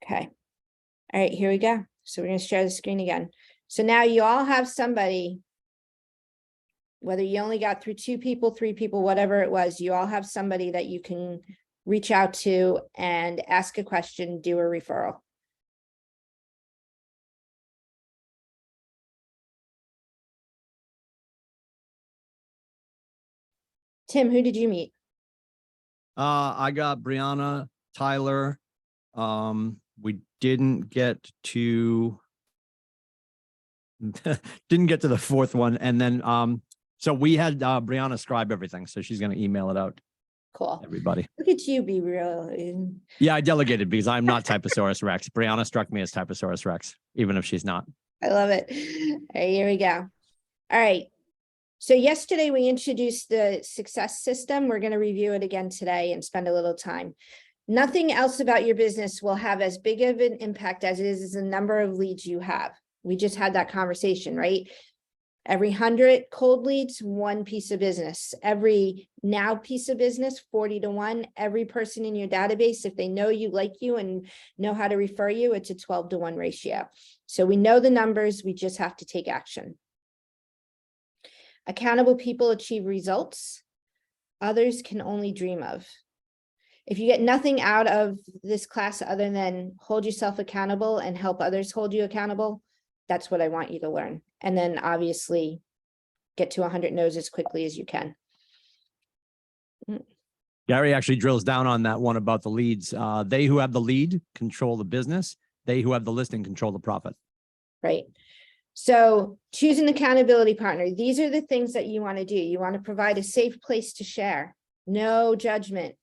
Okay. All right, here we go. So we're gonna share the screen again. So now you all have somebody, whether you only got through 2 people, 3 people, whatever it was, you all have somebody that you can reach out to and ask a question, do a referral. Tim, who did you meet? I got Brianna, Tyler. We didn't get to didn't get to the 4th one. And then so we had Brianna scribe everything. So she's gonna email it out. Cool. everybody. Look at you be real. Yeah, I delegated because I'm not Typosaurus Rex. Brianna struck me as Typosaurus Rex, even if she's not. I love it. All right, here we go. All right. So yesterday we introduced the success system. We're going to review it again today and spend a little time. Nothing else about your business will have as big of an impact as it is the number of leads you have. We just had that conversation, right? Every 100 cold leads, one piece of business. Every now piece of business, 40 to 1. Every person in your database, if they know you, like you, and know how to refer you, it's a 12 to 1 ratio. So we know the numbers, we just have to take action. Accountable people achieve results others can only dream of. If you get nothing out of this class other than hold yourself accountable and help others hold you accountable, that's what I want you to learn. And then obviously get to 100 no's as quickly as you can. Gary actually drills down on that one about the leads. They who have the lead control the business. They who have the listing control the profit. Right. So choose an accountability partner. These are the things that you want to do. You want to provide a safe place to share. No judgment.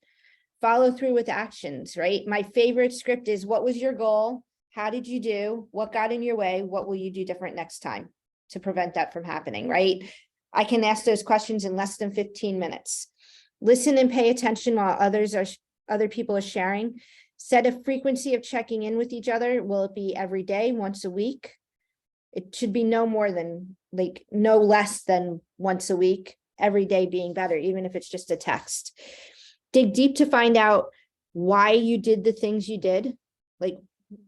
Follow through with actions, right? My favorite script is, what was your goal? How did you do? What got in your way? What will you do different next time to prevent that from happening, right? I can ask those questions in less than 15 minutes. Listen and pay attention while other people are sharing. Set a frequency of checking in with each other. Will it be every day, once a week? It should be no less than once a week, every day being better, even if it's just a text. Dig deep to find out why you did the things you did. Like,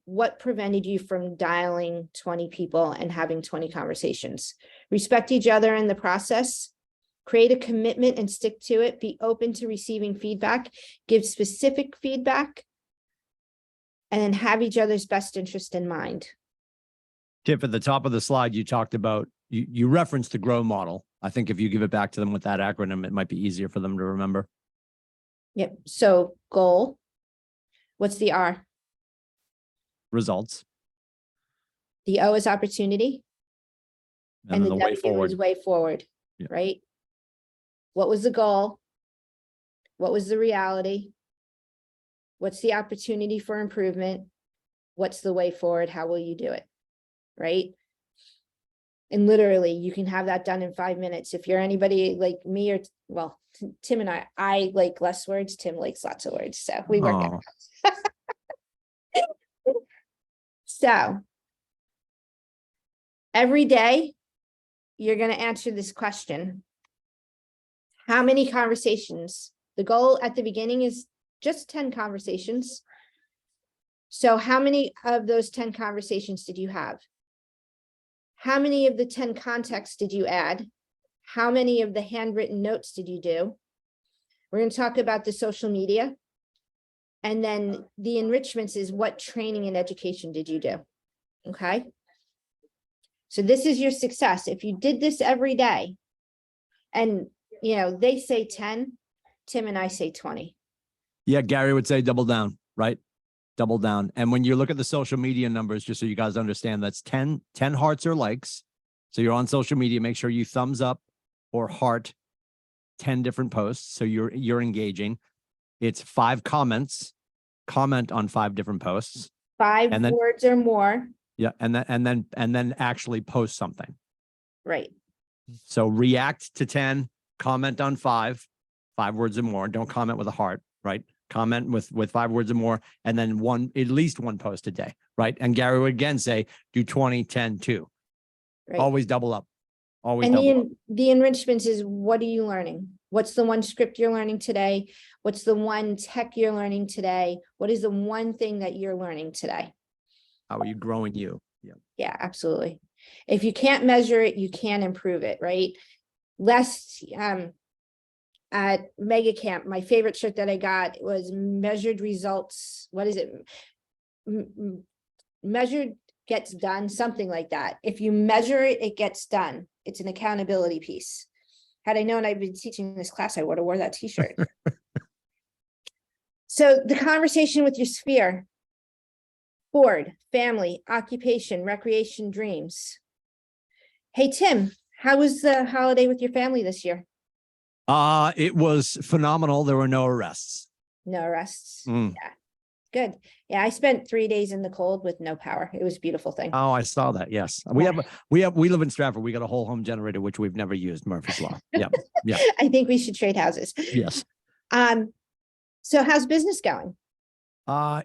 what prevented you from dialing 20 people and having 20 conversations? Respect each other in the process. Create a commitment and stick to it. Be open to receiving feedback. Give specific feedback. And then have each other's best interest in mind. Tiff, at the top of the slide, you talked about, you referenced the GROW model. I think if you give it back to them with that acronym, it might be easier for them to remember. Yep. So goal. What's the R? Results. The O is opportunity. And then the way W forward. is way forward, Yeah. right? What was the goal? What was the reality? What's the opportunity for improvement? What's the way forward? How will you do it? Right? And literally, you can have that done in 5 minutes. If you're anybody like me, or well, Tim and I like less words. Tim likes lots of words, so we work it. So every day, you're going to answer this question. How many conversations? The goal at the beginning is just 10 conversations. So how many of those 10 conversations did you have? How many of the 10 contexts did you add? How many of the handwritten notes did you do? We're going to talk about the social media. And then the enrichments is, what training and education did you do? Okay. So this is your success. If you did this every day, and they say 10, Tim and I say 20. Yeah, Gary would say double down, right? Double down. And when you look at the social media numbers, just so you guys understand, that's 10 hearts or likes. So you're on social media, make sure you thumbs up or heart 10 different posts. So you're engaging. It's 5 comments, comment on 5 different posts. 5 and then, words or more. Yeah. And then actually post something. Right. So react to 10, comment on 5 words or more. Don't comment with a heart, right? Comment with 5 words or more, and then at least one post a day, right? And Gary would again say, do 20, 10, 2. Right. Always double up. Always And double up. the enrichments is, what are you learning? What's the one script you're learning today? What's the one tech you're learning today? What is the one thing that you're learning today? How are you growing you? Yeah. Yeah, absolutely. If you can't measure it, you can't improve it, right? At Mega Camp, my favorite shirt that I got was measured results. What is it? Measured gets done, something like that. If you measure it, it gets done. It's an accountability piece. Had I known I'd been teaching this class, I would have wore that t-shirt. So the conversation with your sphere: board, family, occupation, recreation, dreams. Hey, Tim, how was the holiday with your family this year? It was phenomenal. There were no arrests. No arrests. Mm. Yeah. Good. Yeah, I spent 3 days in the cold with no power. It was a beautiful thing. Oh, I saw that. Yes. Yeah. We live in Stratford. We got a whole home generator, which we've never used. Murphy's Law. Yeah. Yeah. I think we should trade houses. Yes. So how's business going?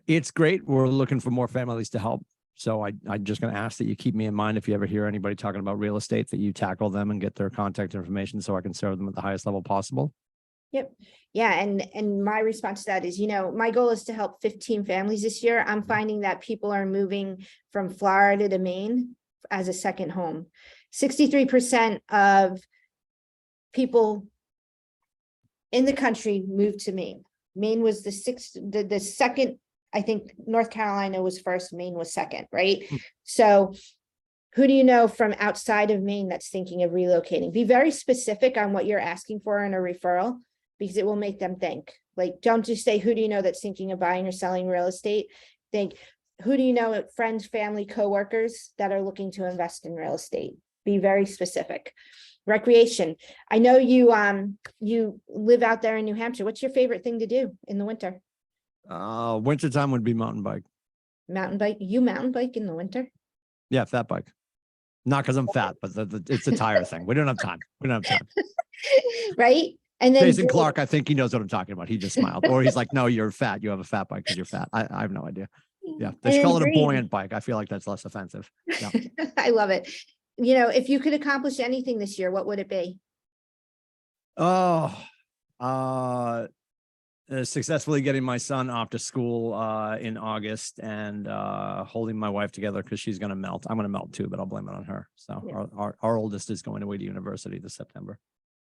It's great. We're looking for more families to help. So I'm just going to ask that you keep me in mind if you ever hear anybody talking about real estate, that you tackle them and get their contact information so I can serve them at the highest level possible. Yep. Yeah. And my response to that is, my goal is to help 15 families this year. I'm finding that people are moving from Florida to Maine as a second home. 63% of people in the country moved to Maine. Maine was the second. I think North Carolina was first, Maine was second, right? So who do you know from outside of Maine that's thinking of relocating? Be very specific on what you're asking for in a referral, because it will make them think. Like, don't just say, who do you know that's thinking of buying or selling real estate? Think, who do you know, friends, family, coworkers that are looking to invest in real estate? Be very specific. Recreation. I know you live out there in New Hampshire. What's your favorite thing to do in the winter? Wintertime would be mountain bike. Mountain bike. You mountain bike in the winter? Yeah, fat bike. Not because I'm fat, but it's a tire thing. We don't have time. Right? And then Jason Clark, I think he knows what I'm talking about. He just smiled. Or he's like, no, you're fat. You have a fat bike because you're fat. I have no idea. Yeah. They should call it a buoyant bike. I feel like that's less offensive. Yeah. I love it. If you could accomplish anything this year, what would it be? Successfully getting my son off to school in August and holding my wife together because she's going to melt. I'm going to melt too, but I'll blame it on her. So Yeah. our oldest is going away to university this September.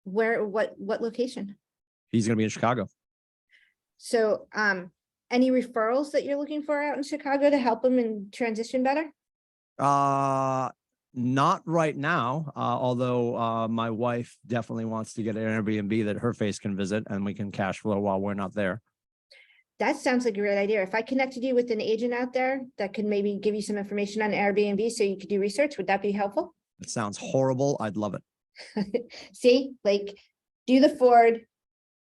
What location? He's going to be in Chicago. So, any referrals that you're looking for out in Chicago to help them in transition better? Not right now, although my wife definitely wants to get an Airbnb that her face can visit and we can cash flow while we're not there. That sounds like a great idea. If I connected you with an agent out there that could maybe give you some information on Airbnb so you could do research, would that be helpful? It sounds horrible. I'd love it. See, like, do the Ford,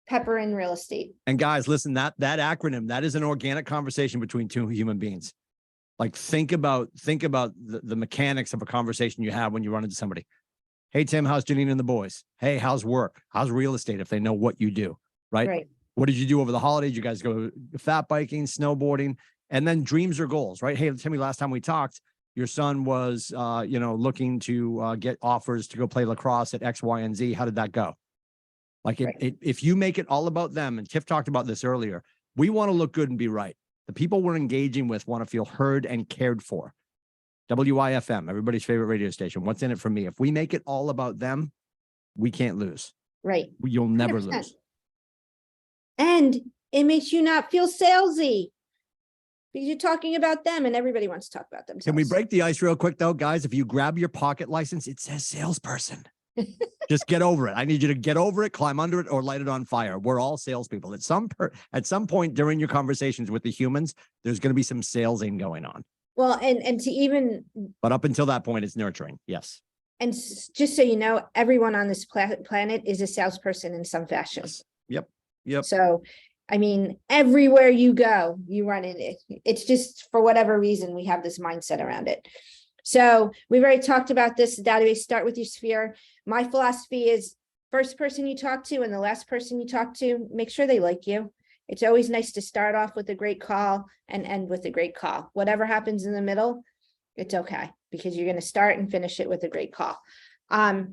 pepper in real estate. And guys, listen, that acronym, that is an organic conversation between two human beings. Like, think about the mechanics of a conversation you have when you run into somebody. Hey, Tim, how's Janine and the boys? Hey, how's work? How's real estate? If they know what you do, right? Right. What did you do over the holidays? You guys go fat biking, snowboarding, and then dreams or goals, right? Hey, Timmy, last time we talked, your son was, looking to get offers to go play lacrosse at X, Y, and Z. How did that go? Like, if you make it all about them, and Tiff talked about this earlier, we want to look good and be right. The people we're engaging with want to feel heard and cared for. WIFM, everybody's favorite radio station. What's in it for me? If we make it all about them, we can't lose. Right. You'll never 100%. lose. And it makes you not feel salesy because you're talking about them and everybody wants to talk about themselves. Can we break the ice real quick though, guys? If you grab your pocket license, it says salesperson. Just get over it. I need you to get over it, climb under it, or light it on fire. We're all salespeople. At some point during your conversations with the humans, there's going to be some salesing going on. Well, and to even, but up until that point, it's nurturing. Yes. And just so you know, everyone on this planet is a salesperson in some fashion. Yes. Yep. So, I mean, everywhere you go, you run into it. It's just for whatever reason, we have this mindset around it. So we've already talked about this. The database, start with your sphere. My philosophy is first person you talk to and the last person you talk to, make sure they like you. It's always nice to start off with a great call and end with a great call. Whatever happens in the middle, it's okay, because you're going to start and finish it with a great call. Have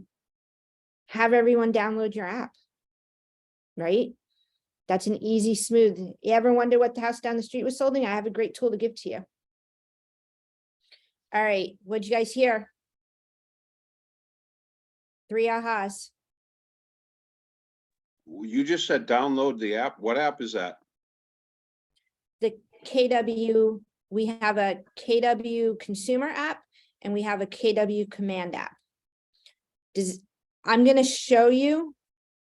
everyone download your app, right? That's an easy, smooth. You ever wonder what the house down the street was holding? I have a great tool to give to you. All right, what'd you guys hear? 3 ahas. You just said download the app. What app is that? The KW, we have a KW consumer app and we have a KW command app. I'm going to show you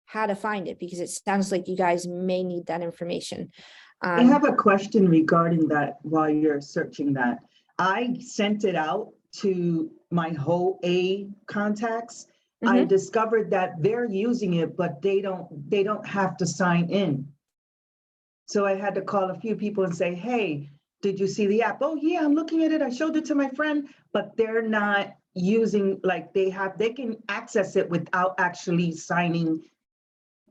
how to find it because it sounds like you guys may need that information. I have a question regarding that while you're searching that. I sent it out to my whole A contacts I discovered that they're using it, but they don't have to sign in. So I had to call a few people and say, hey, did you see the app? Oh yeah, I'm looking at it. I showed it to my friend, but they're not using, like they can access it without actually signing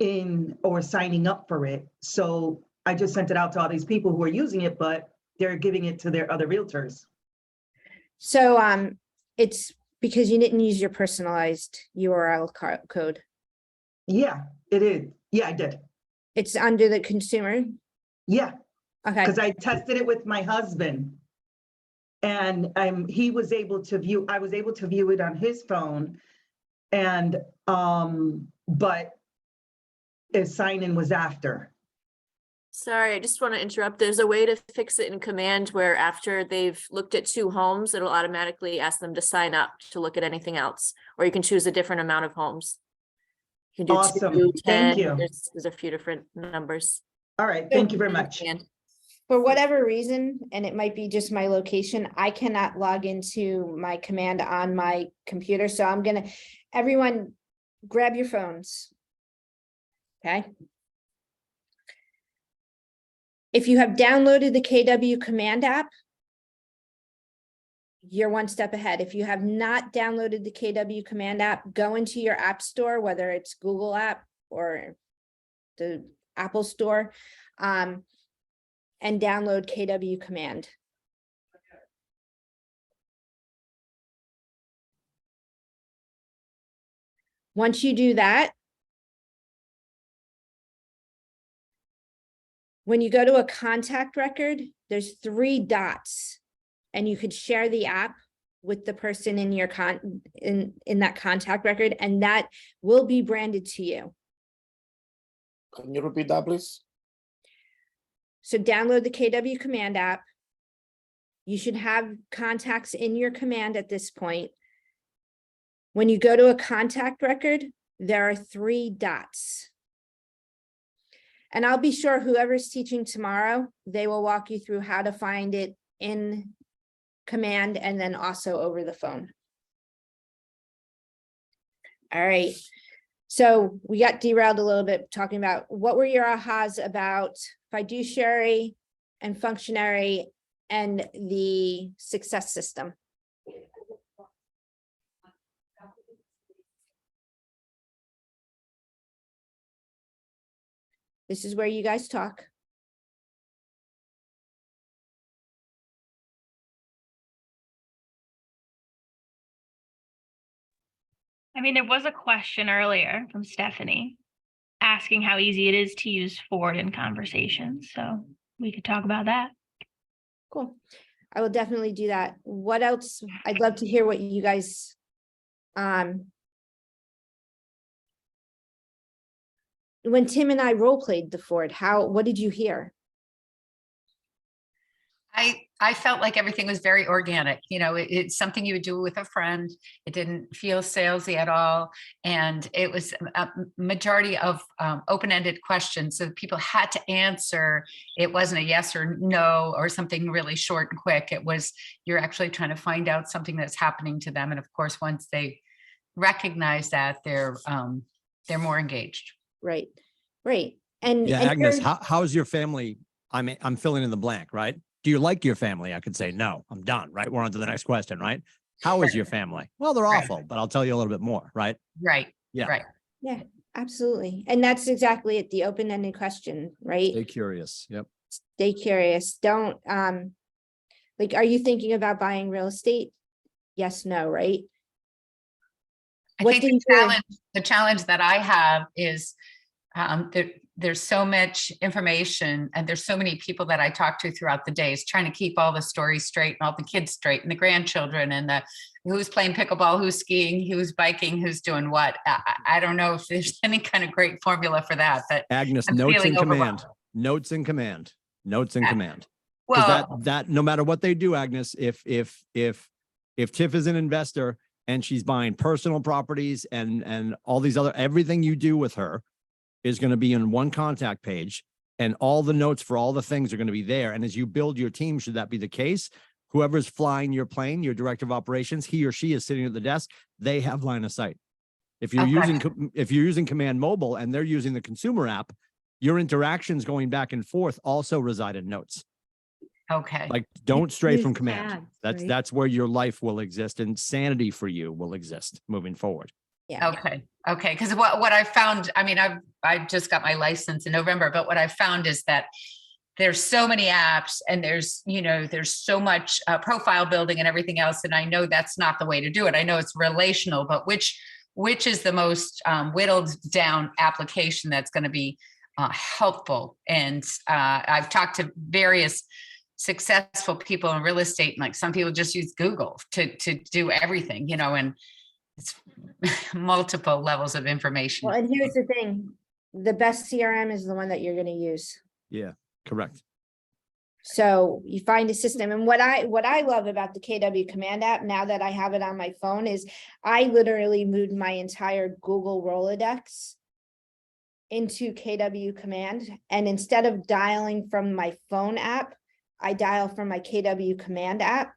in or signing up for it. So I just sent it out to all these people who are using it, but they're giving it to their other realtors. So, it's because you didn't use your personalized URL code. Yeah, it is. Yeah, I did. It's under the consumer. Yeah, Okay. because I tested it with my husband. And he was able to view, I was able to view it on his phone. And but his sign-in was after. Sorry, I just want to interrupt. There's a way to fix it in Command where after they've looked at 2 homes, it'll automatically ask them to sign up to look at anything else, or you can choose a different amount of homes. You can do Awesome. 2, Thank 10. you. There's a few different numbers. All right, thank you very much. And For whatever reason, and it might be just my location, I cannot log into my Command on my computer. So I'm gonna, everyone grab your phones. Okay. If you have downloaded the KW Command app, you're one step ahead. If you have not downloaded the KW Command app, go into your app store, whether it's Google app or the Apple store, and download KW Command. Once you do that, when you go to a contact record, there's 3 dots, and you could share the app with the person in your in that contact record, and that will be branded to you. Can you repeat that, please? So download the KW Command app. You should have contacts in your command at this point. When you go to a contact record, there are 3 dots. And I'll be sure whoever's teaching tomorrow, they will walk you through how to find it in command and then also over the phone. All right. So we got derailed a little bit talking about what were your ahas about fiduciary and functionary and the success system. This is where you guys talk. I mean, there was a question earlier from Stephanie asking how easy it is to use Ford in conversations. So we could talk about that. Cool. I will definitely do that. What else? I'd love to hear what you guys, when Tim and I role played the Ford, what did you hear? I felt like everything was very organic. You know, it's something you would do with a friend. It didn't feel salesy at all. And it was a majority of open-ended questions. So people had to answer. It wasn't a yes or no or something really short and quick. It was, you're actually trying to find out something that's happening to them. And of course, once they recognize that, they're more engaged. Right, right. And Yeah, and Agnes, you're- how's your family? I'm filling in the blank, right? Do you like your family? I could say, no, I'm done, right? We're on to the next question, right? How is your family? Well, they're Right. awful, but I'll tell you a little bit more, right? Right. Yeah. Right. Yeah, absolutely. And that's exactly it, the open-ended question, right? Stay curious. Yep. Stay curious. Don't, like, are you thinking about buying real estate? Yes, no, right? I What think did the challenge that I have is there's so much information and there's so many people that I talk to throughout the days, trying to keep all the stories straight and all the kids straight and the grandchildren and the who's playing pickleball, who's skiing, who's biking, who's doing what. I don't know if there's any kind of great formula for that, but Agnes, I'm notes feeling in command. overwhelmed. Notes in command. Notes in Yeah. command. Because Well, that no matter what they do, Agnes, if Tiff is an investor and she's buying personal properties and all these other, everything you do with her is going to be in one contact page, and all the notes for all the things are going to be there. And as you build your team, should that be the case, whoever's flying your plane, your director of operations, he or she is sitting at the desk, they have line of sight. If you're Okay. using Command Mobile and they're using the consumer app, your interactions going back and forth also reside in notes. Okay. Like, don't stray Use from Command. tags, right? That's where your life will exist, and sanity for you will exist moving forward. Yeah. Okay. Okay. Because what I found, I mean, I just got my license in November, but what I found is that there's so many apps and there's so much profile building and everything else. And I know that's not the way to do it. I know it's relational, but which is the most whittled down application that's going to be helpful? And I've talked to various successful people in real estate, and like some people just use Google to do everything, and it's multiple levels of information. Well, and here's the thing, the best CRM is the one that you're gonna use. Yeah, correct. So you find a system, and what I love about the KW Command app, now that I have it on my phone, is I literally moved my entire Google Rolodex into KW Command, and instead of dialing from my phone app, I dial from my KW Command app,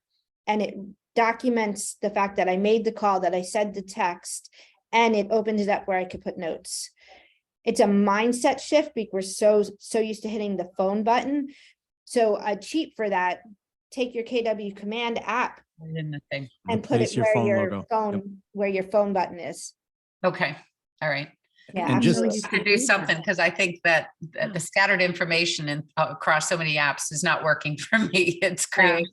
and it documents the fact that I made the call, that I said the text, and it opens it up where I could put notes. It's a mindset shift because we're so used to hitting the phone button. So a cheat for that, take your KW Command app and put Replace it your where phone your logo. phone, Yep. where your phone button is. Okay. All right. Yeah, And just- absolutely. You can To do that. something, because I think that the scattered information and across so many apps is not working for me. It's creating.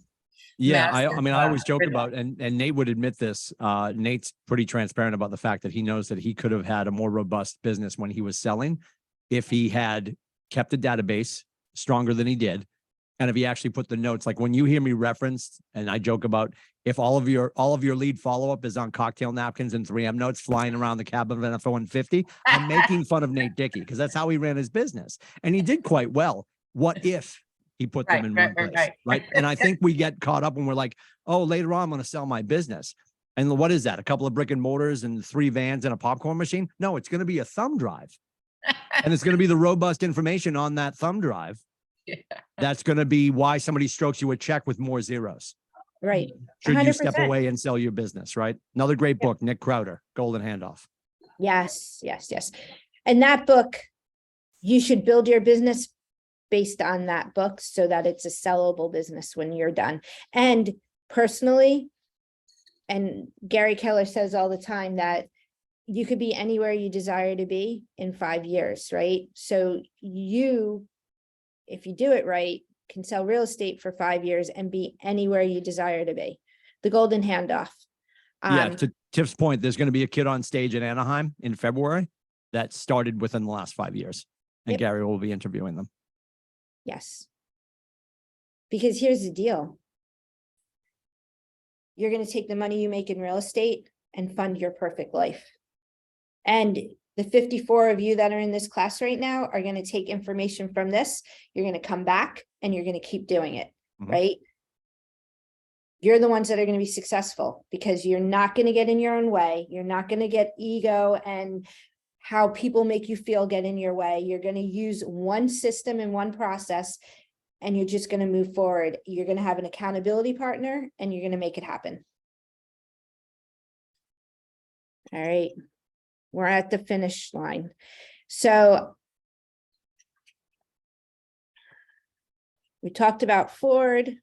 Yeah, I massive, mean, I always joke gridlock. about, and Nate would admit this. Nate's pretty transparent about the fact that he knows that he could have had a more robust business when he was selling if he had kept a database stronger than he did. And if he actually put the notes, like when you hear me referenced, and I joke about if all of your lead follow-up is on cocktail napkins and 3M notes flying around the cabin of an F-150, I'm making fun of Nate Dickey because that's how he ran his business. And he did quite well. What if he put them in one place, right? And I think we get caught up when we're like, oh, later on, I'm going to sell my business. And what is that? A couple of brick and mortars and 3 vans and a popcorn machine? No, it's going to be a thumb drive. And it's going to be the robust information on that thumb drive. Yeah. That's going to be why somebody strokes you a check with more zeros. Right. Should you step 100%. away and sell your business, right? Another great book, Nick Crowder, Golden Handoff. Yes, yes, yes. And that book, you should build your business based on that book so that it's a sellable business when you're done. And personally, and Gary Keller says all the time that you could be anywhere you desire to be in 5 years, right? So you, if you do it right, can sell real estate for 5 years and be anywhere you desire to be. The golden handoff. Yeah, to Tiff's point, there's going to be a kid on stage in Anaheim in February that started within the last 5 years. And Yep. Gary will be interviewing them. Yes. Because here's the deal. You're going to take the money you make in real estate and fund your perfect life. And the 54 of you that are in this class right now are going to take information from this. You're going to come back and you're going to keep doing it, right? You're the ones that are going to be successful because you're not going to get in your own way. You're not going to get ego and how people make you feel get in your way. You're going to use one system and one process, and you're just going to move forward. You're going to have an accountability partner, and you're going to make it happen. All right. We're at the finish line. So we talked about Ford.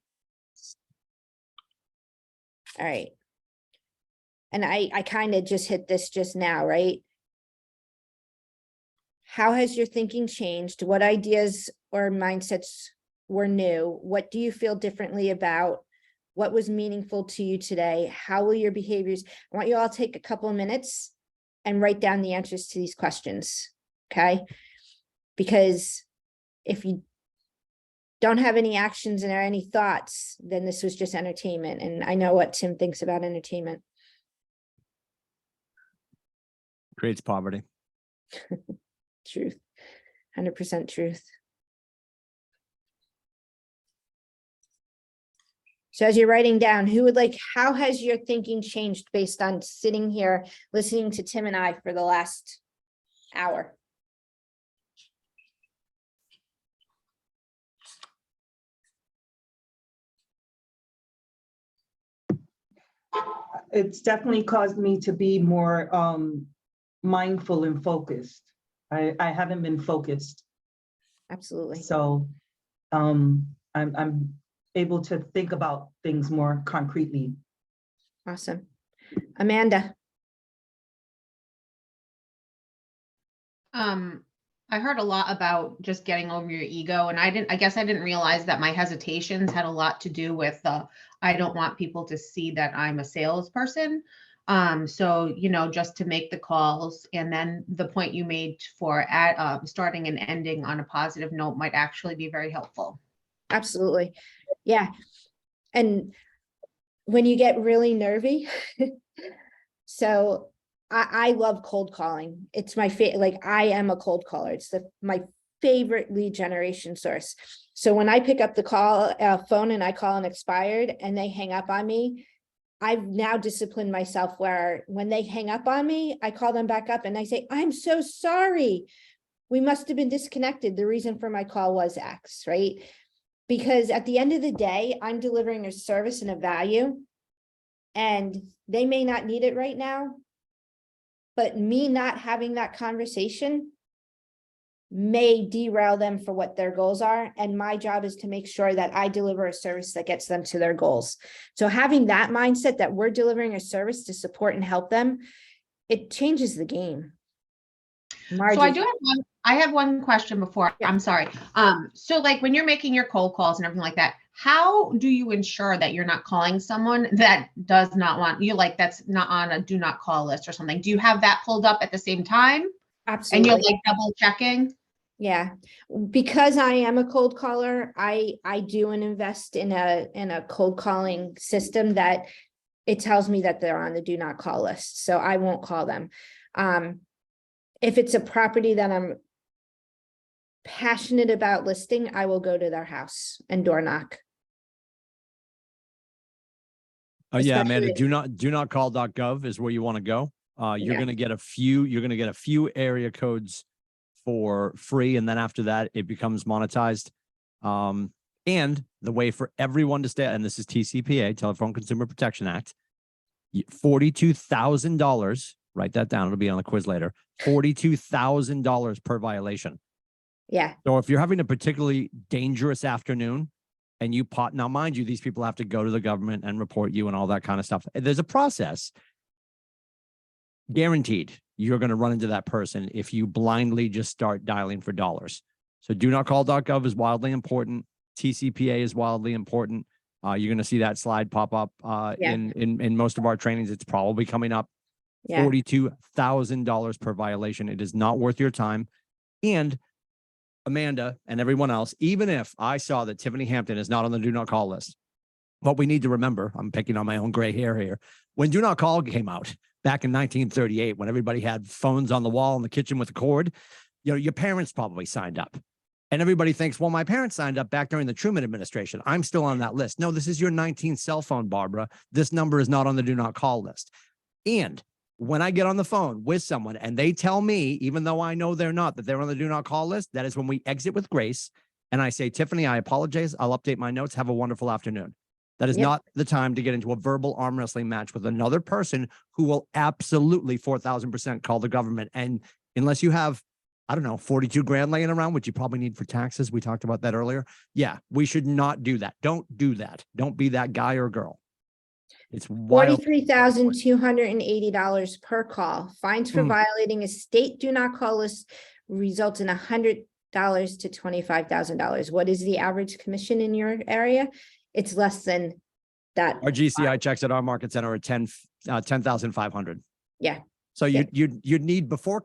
All right. And I kind of just hit this just now, right? How has your thinking changed? What ideas or mindsets were new? What do you feel differently about? What was meaningful to you today? How will your behaviors? I want you all to take a couple of minutes and write down the answers to these questions, okay? Because if you don't have any actions or any thoughts, then this was just entertainment. And I know what Tim thinks about entertainment. Creates poverty. Truth, 100% truth. So as you're writing down, how has your thinking changed based on sitting here, listening to Tim and I for the last hour? It's definitely caused me to be more mindful and focused. I haven't been focused. Absolutely. So I'm able to think about things more concretely. Awesome. Amanda. I heard a lot about just getting over your ego, and I guess I didn't realize that my hesitations had a lot to do with I don't want people to see that I'm a salesperson. So, just to make the calls, and then the point you made for starting and ending on a positive note might actually be very helpful. Absolutely. Yeah. And when you get really nervy, so I love cold calling. It's my favorite, like I am a cold caller. It's my favorite lead generation source. So when I pick up the phone and I call an expired and they hang up on me, I've now disciplined myself where when they hang up on me, I call them back up and I say, I'm so sorry. We must have been disconnected. The reason for my call was X, right? Because at the end of the day, I'm delivering a service and a value, and they may not need it right now, but me not having that conversation may derail them for what their goals are. And my job is to make sure that I deliver a service that gets them to their goals. So having that mindset that we're delivering a service to support and help them, it changes the game. So I have one question before. Yeah. I'm sorry. So like when you're making your cold calls and everything like that, how do you ensure that you're not calling someone that does not want you, like that's not on a do not call list or something? Do you have that pulled up at the same time? Absolutely. And you're like double checking? Yeah, because I am a cold caller, I do and invest in a cold calling system that it tells me that they're on the do not call list. So I won't call them. If it's a property that I'm passionate about listing, I will go to their house and door knock. Yeah, Amanda, Especially- do not call.gov is where you want to go. You're Yeah. going to get a few area codes for free. And then after that, it becomes monetized. And the way for everyone to stay, and this is TCPA, Telephone Consumer Protection Act, $42,000, write that down. It'll be on the quiz later. $42,000 per violation. Yeah, So if you're having a particularly dangerous afternoon and you now mind you, these people have to go to the government and report you and all that kind of stuff. There's a process. Guaranteed you're going to run into that person if you blindly just start dialing for dollars. So do not call.gov is wildly important. TCPA is wildly important. You're going to see that slide pop up in most of our trainings. It's probably coming up. yeah. $42,000 per violation. It is not worth your time. And Amanda and everyone else, even if I saw that Tiffany Hampton is not on the do not call list, what we need to remember, I'm picking on my own gray hair here. When do not call came out back in 1938, when everybody had phones on the wall in the kitchen with a cord, your parents probably signed up. And everybody thinks, well, my parents signed up back during the Truman administration. I'm still on that list. No, this is your 19th cell phone, Barbara. This number is not on the do not call list. And when I get on the phone with someone and they tell me, even though I know they're not, that they're on the do not call list, that is when we exit with grace. And I say, Tiffany, I apologize. I'll update my notes. Have a wonderful afternoon. That is not the time to get into a verbal arm wrestling match with another person who will absolutely 4,000% call the government. And unless you have, I don't know, 42 grand laying around, which you probably need for taxes. We talked about that earlier. Yeah, we should not do that. Don't do that. Don't be that guy or girl. It's wild. $43,280 per call. Fines for violating a state do not call list result in $100 to $25,000. What is the average commission in your area? It's less than that. Our GCI checks at our market center are 10,500. Yeah. So you'd need before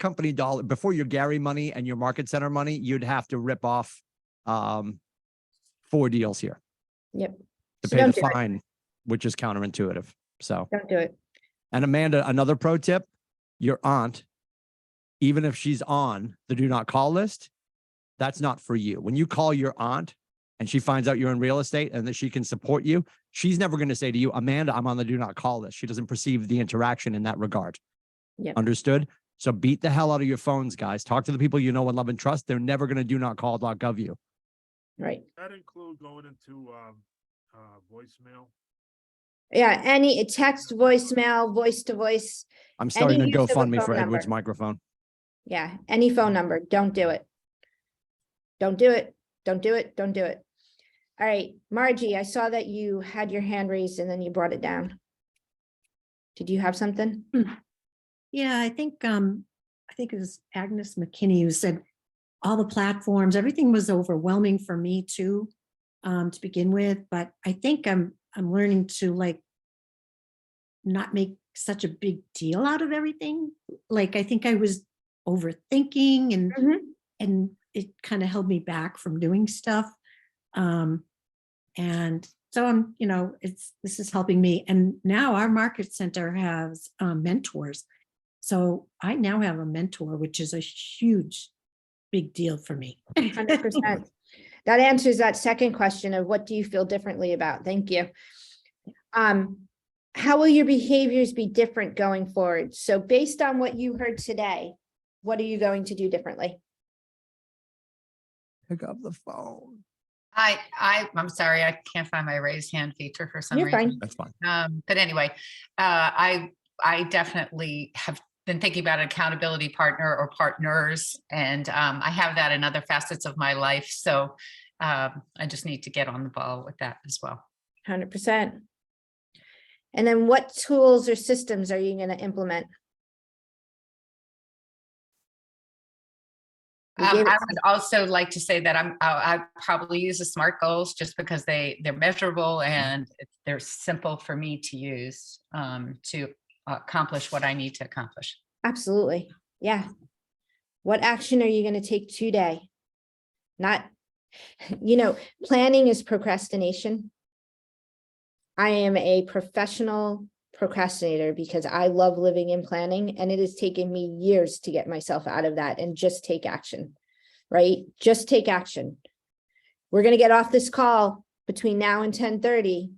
your Gary money and your market center money, you'd have to rip off 4 deals here. Yep. To So pay don't the do it. fine, which is counterintuitive. So Don't do it. and Amanda, another pro tip, your aunt, even if she's on the do not call list, that's not for you. When you call your aunt and she finds out you're in real estate and that she can support you, she's never going to say to you, Amanda, I'm on the do not call list. She doesn't perceive the interaction in that regard. Yep. Understood? So beat the hell out of your phones, guys. Talk to the people you know and love and trust. They're never going to do not call.gov you. Right. That include going into voicemail? Yeah, any text, voicemail, voice to voice. I'm starting to Any use of a GoFundMe for phone Edward's number. microphone. Yeah, any phone number, don't do it. Don't do it, don't do it, don't do it. All right, Margie, I saw that you had your hand raised and then you brought it down. Did you have something? Yeah, I think it was Agnes McKinney who said all the platforms, everything was overwhelming for me too, to begin with, but I think I'm learning to like not make such a big deal out of everything. Like I think I was overthinking and it kind of held me back from doing stuff. And so I'm, this is helping me. And now our market center has mentors. So I now have a mentor, which is a huge, big deal for me. 100%. That answers that second question of what do you feel differently about? Thank you. How will your behaviors be different going forward? So based on what you heard today, what are you going to do differently? Pick up the phone. I'm sorry, I can't find my raised hand feature for some You're reason. fine. That's fine. But anyway, I definitely have been thinking about an accountability partner or partners, and I have that in other facets of my life. So I just need to get on the ball with that as well. 100%. And then what tools or systems are you going to implement? I would also like to say that I probably use the SMART goals just because they're measurable and they're simple for me to use to accomplish what I need to accomplish. Absolutely. Yeah. What action are you going to take today? Not, planning is procrastination. I am a professional procrastinator because I love living in planning, and it has taken me years to get myself out of that and just take action, right? Just take action. We're going to get off this call between now and 10:30.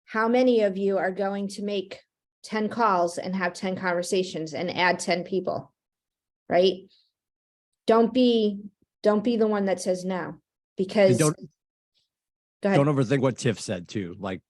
How many of you are going to make 10 calls and have 10 conversations and add 10 people, right? Don't be the one that says no, because Don't overthink what Tiff said too. Like,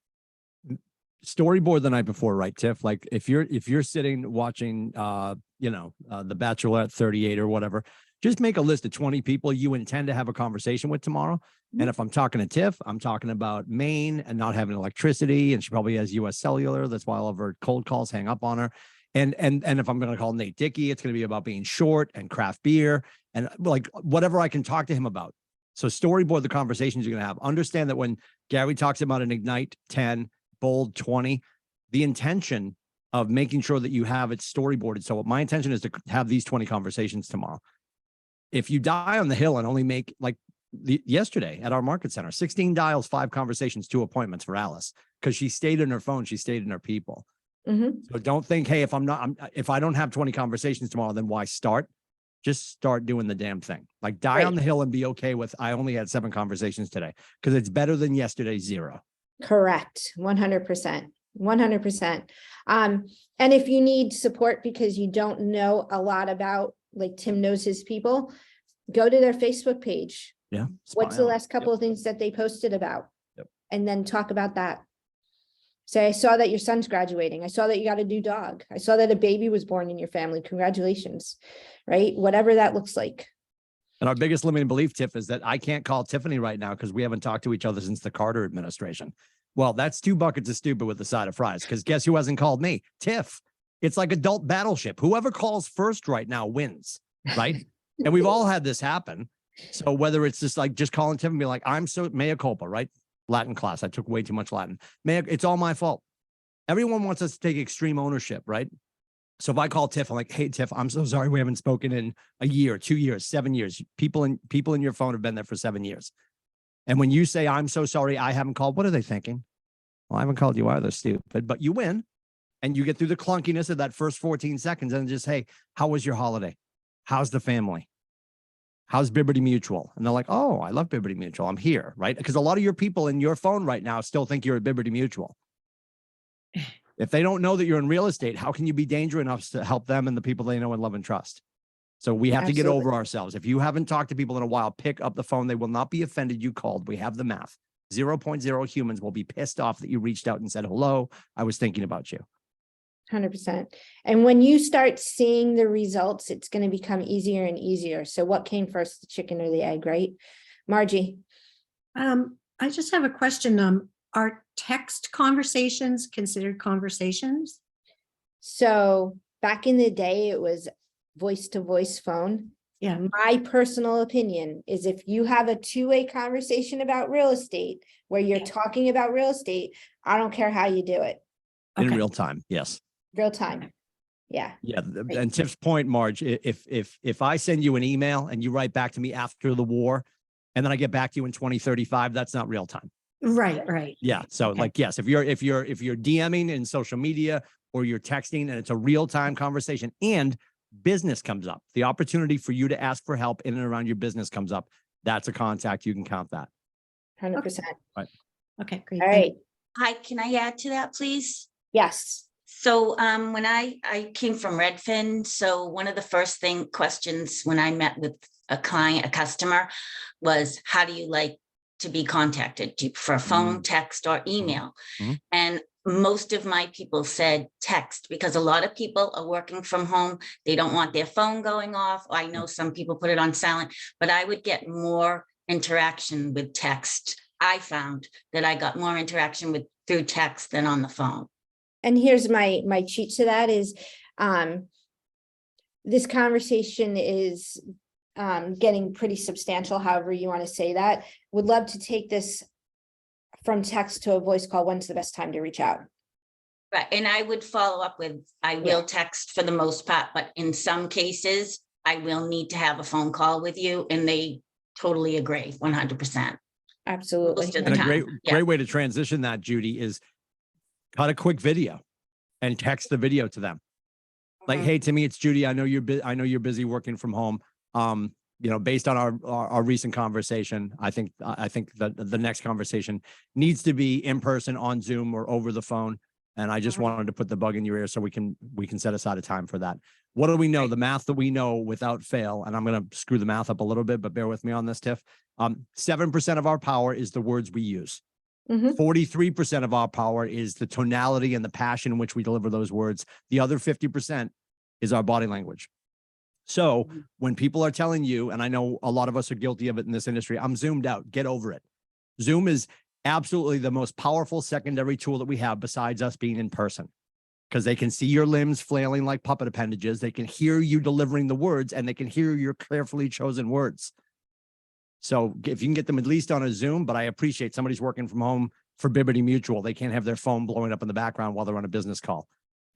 storyboard the night before, right, Tiff? Like if you're sitting watching The Bachelorette 38 or whatever, just make a list of 20 people you intend to have a conversation with tomorrow. And if I'm talking to Tiff, I'm talking about Maine and not having electricity, and she probably has US Cellular. That's why all of her cold calls hang up on her. And if I'm going to call Nate Dickey, it's going to be about being short and craft beer and like whatever I can talk to him about. So storyboard the conversations you're going to have. Understand that when Gary talks about an Ignite 10, bold 20, the intention of making sure that you have it storyboarded. So my intention is to have these 20 conversations tomorrow. If you die on the hill and only make like yesterday at our market center, 16 dials, 5 conversations, 2 appointments for Alice, because she stayed in her phone. She stayed in her people. So don't think, hey, if I don't have 20 conversations tomorrow, then why start? Just start doing the damn thing. Like die on the hill and be okay with, I only had 7 conversations today, because it's better than yesterday's 0. Correct. 100%. 100%. And if you need support because you don't know a lot about, like Tim knows his people, go to their Facebook page. Yeah. What's the last couple of things that they posted about? And then talk about that. Say, I saw that your son's graduating. I saw that you got a new dog. I saw that a baby was born in your family. Congratulations, right? Whatever that looks like. And our biggest limiting belief, Tiff, is that I can't call Tiffany right now because we haven't talked to each other since the Carter administration. Well, that's 2 buckets of stupid with a side of fries, because guess who hasn't called me? Tiff. It's like adult battleship. Whoever calls first right now wins, right? And we've all had this happen. So whether it's just calling Tiff and be like, I'm so mea culpa, right? Latin class. I took way too much Latin. It's all my fault. Everyone wants us to take extreme ownership, right? So if I call Tiff, I'm like, hey, Tiff, I'm so sorry we haven't spoken in a year, 2 years, 7 years. People in your phone have been there for 7 years. And when you say, I'm so sorry I haven't called, what are they thinking? Well, I haven't called you either, stupid. But you win. And you get through the clunkiness of that first 14 seconds and just, hey, how was your holiday? How's the family? How's Biberty Mutual? And they're like, oh, I love Biberty Mutual. I'm here, right? Because a lot of your people in your phone right now still think you're at Biberty Mutual. If they don't know that you're in real estate, how can you be dangerous enough to help them and the people they know and love and trust? So we have to get over ourselves. If you haven't talked to people in a while, pick up the phone. They will not be offended you called. We have the math. 0.0 humans will be pissed off that you reached out and said, hello, I was thinking about you. 100%. And when you start seeing the results, it's going to become easier and easier. So what came first, the chicken or the egg, right? Margie? I just have a question. Are text conversations considered conversations? So back in the day, it was voice to voice phone. Yeah. My personal opinion is if you have a two-way conversation about real estate, where you're talking about real estate, I don't care how you do it. In Okay. real time. Yes. Real time. Yeah. Yeah. And Tiff's point, Marge, if I send you an email and you write back to me after the war, and then I get back to you in 2035, that's not real time. Right. Yeah. So Okay. like, yes, if you're DMing in social media or you're texting and it's a real time conversation and business comes up, the opportunity for you to ask for help in and around your business comes up, that's a contact. You can count that. 100%. Right. Okay, great. All Thank right. Hi, can I add to that, please? Yes. So when I came from Redfin, so one of the first questions when I met with a client, a customer, was how do you like to be contacted? Do you prefer phone, text, or email? Mhm. And most of my people said text, because a lot of people are working from home. They don't want their phone going off. I know some people put it on silent, but I would get more interaction with text. I found that I got more interaction through text than on the phone. And here's my cheat to that is, this conversation is getting pretty substantial, however you want to say that. Would love to take this from text to a voice call. When's the best time to reach out? Right, and I would follow up with, I will text for the most part, but in some cases, I will need to have a phone call with you, and they totally agree, 100%. Absolutely. Most of the And a time. great way to transition that, Judy, is cut a quick video and text the video to them. Like, Mhm. hey, Timmy, it's Judy. I know you're busy working from home. Based on our recent conversation, I think that the next conversation needs to be in person, on Zoom, or over the phone. And I just wanted to put the bug in your ear so we can set aside a time for that. What do we know? The math that we know without fail, and I'm going to screw the math up a little bit, but bear with me on this, Tiff. 7% of our power is the words we use. 43% of our power is the tonality and the passion in which we deliver those words. The other 50% is our body language. So when people are telling you, and I know a lot of us are guilty of it in this industry, I'm zoomed out, get over it. Zoom is absolutely the most powerful secondary tool that we have besides us being in person, because they can see your limbs flailing like puppet appendages. They can hear you delivering the words, and they can hear your carefully chosen words. So if you can get them at least on a Zoom, but I appreciate somebody's working from home for Bibbity Mutual. They can't have their phone blowing up in the background while they're on a business call.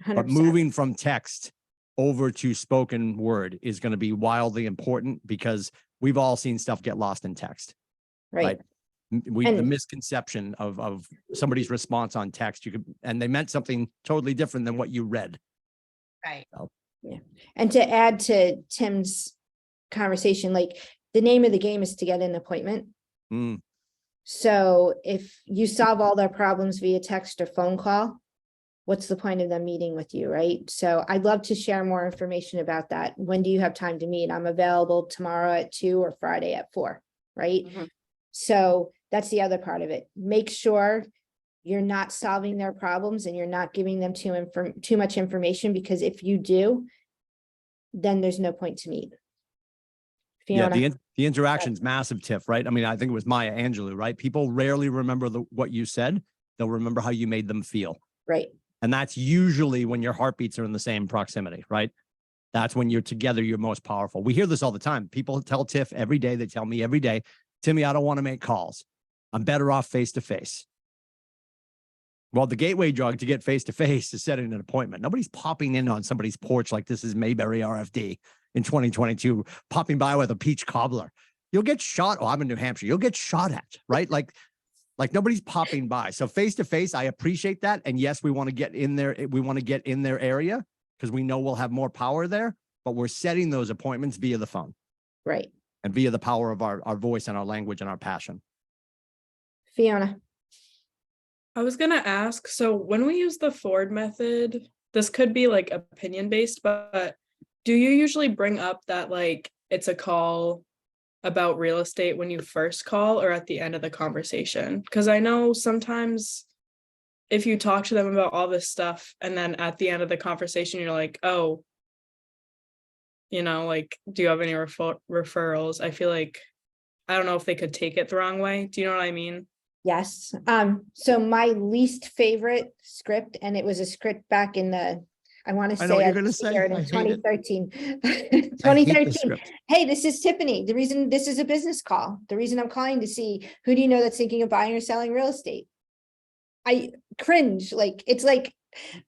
100%. But moving from text over to spoken word is going to be wildly important, because we've all seen stuff get lost in text. Right. The And- misconception of somebody's response on text, and they meant something totally different than what you read. Right. Yeah. And to add to Tim's conversation, like, the name of the game is to get an appointment. Mm. So if you solve all their problems via text or phone call, what's the point of them meeting with you, right? So I'd love to share more information about that. When do you have time to meet? I'm available tomorrow at 2 or Friday at 4, right? Mhm. So that's the other part of it. Make sure you're not solving their problems and you're not giving them too much information, because if you do, then there's no point to meet. Fiona? Yeah, the interaction's massive, Tiff, right? I mean, I think it was Maya Angelou, right? People rarely remember what you said. They'll remember how you made them feel. Right. And that's usually when your heartbeats are in the same proximity, right? That's when you're together, you're most powerful. We hear this all the time. People tell Tiff every day, they tell me every day, Timmy, I don't want to make calls. I'm better off face-to-face. Well, the gateway drug to get face-to-face is setting an appointment. Nobody's popping in on somebody's porch like this is Mayberry RFD in 2022, popping by with a peach cobbler. You'll get shot. Oh, I'm in New Hampshire. You'll get shot at, right? Like nobody's popping by. So face-to-face, I appreciate that. And yes, we want to get in there. We want to get in their area because we know we'll have more power there, but we're setting those appointments via the phone. Right. And via the power of our voice and our language and our passion. Fiona? I was going to ask, so when we use the Ford method, this could be like opinion based, but do you usually bring up that like it's a call about real estate when you first call or at the end of the conversation? Because I know sometimes if you talk to them about all this stuff and then at the end of the conversation, you're like, oh, you know, like, do you have any referrals? I feel like, I don't know if they could take it the wrong way. Do you know what I mean? Yes. So my least favorite script, and it was a script back in the, I want to I know what say you're gonna say. in I hate it. 2013. I hate the 2013. script. Hey, this is Tiffany. The reason this is a business call, the reason I'm calling to see who do you know that's thinking of buying or selling real estate? I cringe. Like, it's like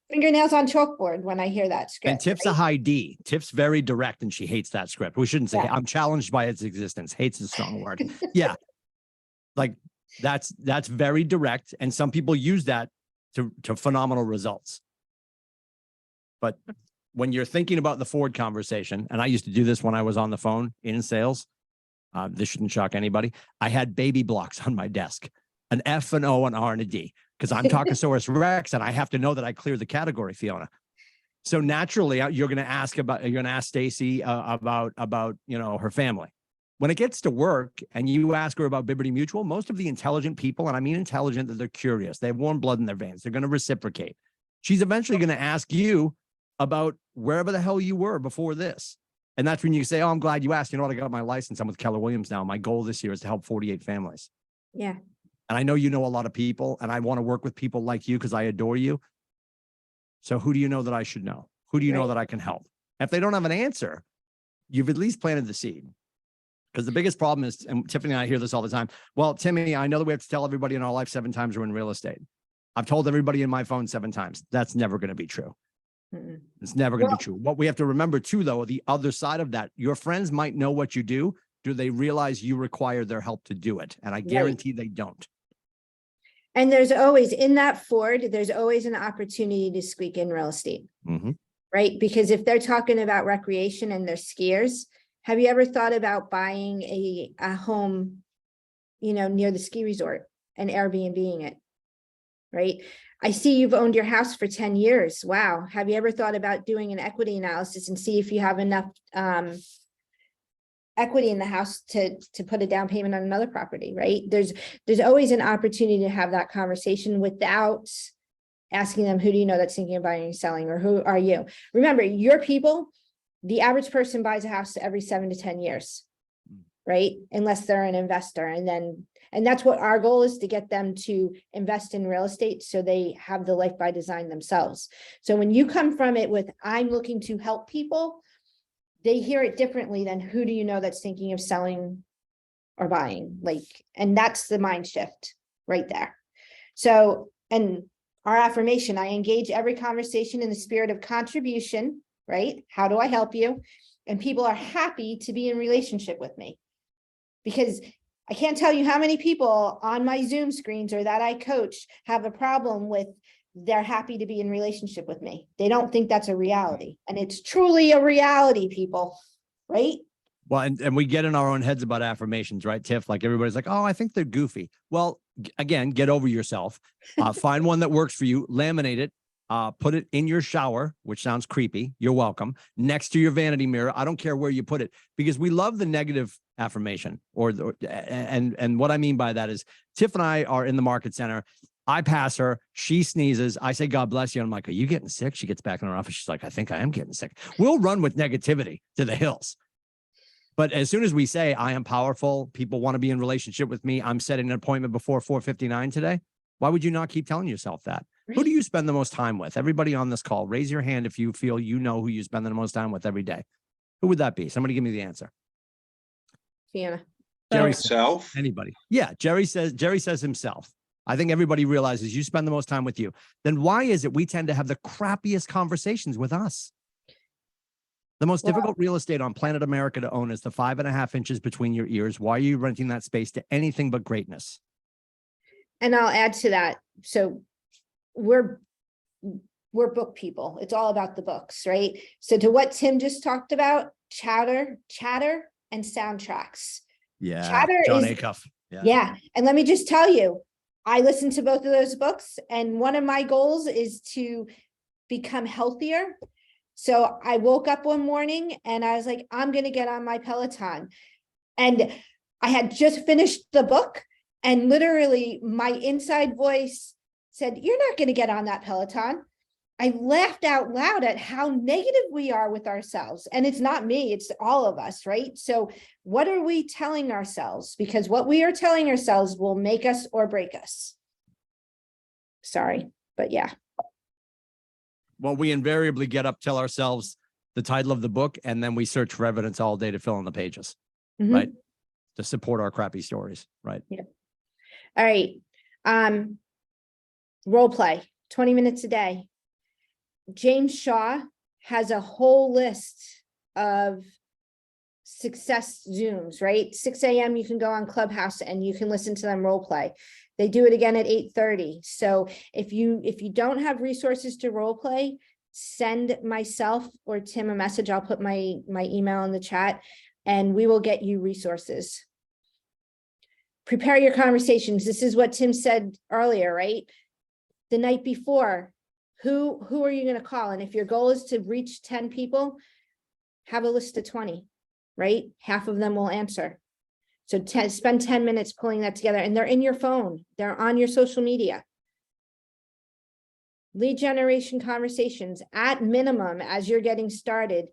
fingernails on chalkboard when I hear that script. And Tiff's a high D. Tiff's very direct and she hates that script. We shouldn't say, Yeah. I'm challenged by its existence. Hate's a strong word. Yeah. Like that's very direct. And some people use that to phenomenal results. But when you're thinking about the Ford conversation, and I used to do this when I was on the phone in sales, this shouldn't shock anybody. I had baby blocks on my desk, an F, an O, an R, and a D, because I'm Talkosaurus Rex and I have to know that I cleared the category, Fiona. So naturally, you're going to ask Stacy about, her family. When it gets to work and you ask her about Bibbity Mutual, most of the intelligent people, and I mean intelligent, that they're curious, they have warm blood in their veins, they're going to reciprocate. She's eventually going to ask you about wherever the hell you were before this. And that's when you say, oh, I'm glad you asked. You know what? I got my license. I'm with Keller Williams now. My goal this year is to help 48 families. Yeah. And I know you know a lot of people, and I want to work with people like you because I adore you. So who do you know that I should know? Who do you know that I can help? If they don't have an answer, you've at least planted the seed. Because the biggest problem is, and Tiffany and I hear this all the time, well, Timmy, I know that we have to tell everybody in our life 7 times we're in real estate. I've told everybody in my phone 7 times. That's never going to be true. It's never going to be true. What we have to remember too, though, the other side of that, your friends might know what you do. Do they realize you require their help to do it? And I guarantee they don't. And there's always, in that Ford, there's always an opportunity to squeak in real estate, right? Because if they're talking about recreation and they're skiers, have you ever thought about buying a home, near the ski resort and Airbnb-ing it, right? I see you've owned your house for 10 years. Wow. Have you ever thought about doing an equity analysis and see if you have enough equity in the house to put a down payment on another property, right? There's always an opportunity to have that conversation without asking them, who do you know that's thinking of buying and selling, or who are you? Remember, your people, the average person buys a house every 7 to 10 years, right? Unless they're an investor. And that's what our goal is, to get them to invest in real estate so they have the life by design themselves. So when you come from it with, I'm looking to help people, they hear it differently than, who do you know that's thinking of selling or buying? And that's the mind shift right there. So, and our affirmation, I engage every conversation in the spirit of contribution, right? How do I help you? And people are happy to be in relationship with me, because I can't tell you how many people on my Zoom screens or that I coach have a problem with, they're happy to be in relationship with me. They don't think that's a reality. And it's truly a reality, people, right? Well, and we get in our own heads about affirmations, right, Tiff? Like everybody's like, oh, I think they're goofy. Well, again, get over yourself. Find one that works for you, laminate it, put it in your shower, which sounds creepy. You're welcome. Next to your vanity mirror. I don't care where you put it, because we love the negative affirmation. And what I mean by that is, Tiff and I are in the market center. I pass her, she sneezes. I say, God bless you. And I'm like, are you getting sick? She gets back in her office. She's like, I think I am getting sick. We'll run with negativity to the hills. But as soon as we say, I am powerful, people want to be in relationship with me, I'm setting an appointment before 4:59 today. Why would you not keep telling yourself that? Right. Who do you spend the most time with? Everybody on this call, raise your hand if you feel you know who you spend the most time with every day. Who would that be? Somebody give me the answer. Fiona. Jerry Himself? Anybody? Yeah, Jerry says himself. I think everybody realizes you spend the most time with you. Then why is it we tend to have the crappiest conversations with us? The most difficult real estate on planet America to own is the 5.5 inches between your ears. Why are you renting that space to anything but greatness? And I'll add to that. So we're book people. It's all about the books, right? So to what Tim just talked about, chatter and soundtracks. Yeah, Chatter John is, Acuff. Yeah. And let me just tell you, I listened to both of those books, and one of my goals is to become healthier. So I woke up one morning and I was like, I'm going to get on my Peloton. And I had just finished the book, and literally my inside voice said, "You're not going to get on that Peloton." I laughed out loud at how negative we are with ourselves. And it's not me, it's all of us, right? So what are we telling ourselves? Because what we are telling ourselves will make us or break us. Sorry, but yeah. Well, we invariably get up, tell ourselves the title of the book, and then we search for evidence all day to fill in the pages, Mhm. right? To support our crappy stories, right? All right. Role play, 20 minutes a day. James Shaw has a whole list of success Zooms, right? 6 a.m. you can go on Clubhouse and you can listen to them role play. They do it again at 8:30. So if you don't have resources to role play, send myself or Tim a message. I'll put my email in the chat and we will get you resources. Prepare your conversations. This is what Tim said earlier, right? The night before, who are you going to call? And if your goal is to reach 10 people, have a list of 20, right? Half of them will answer. So spend 10 minutes pulling that together, and they're in your phone. They're on your social media. Lead generation conversations at minimum as you're getting started.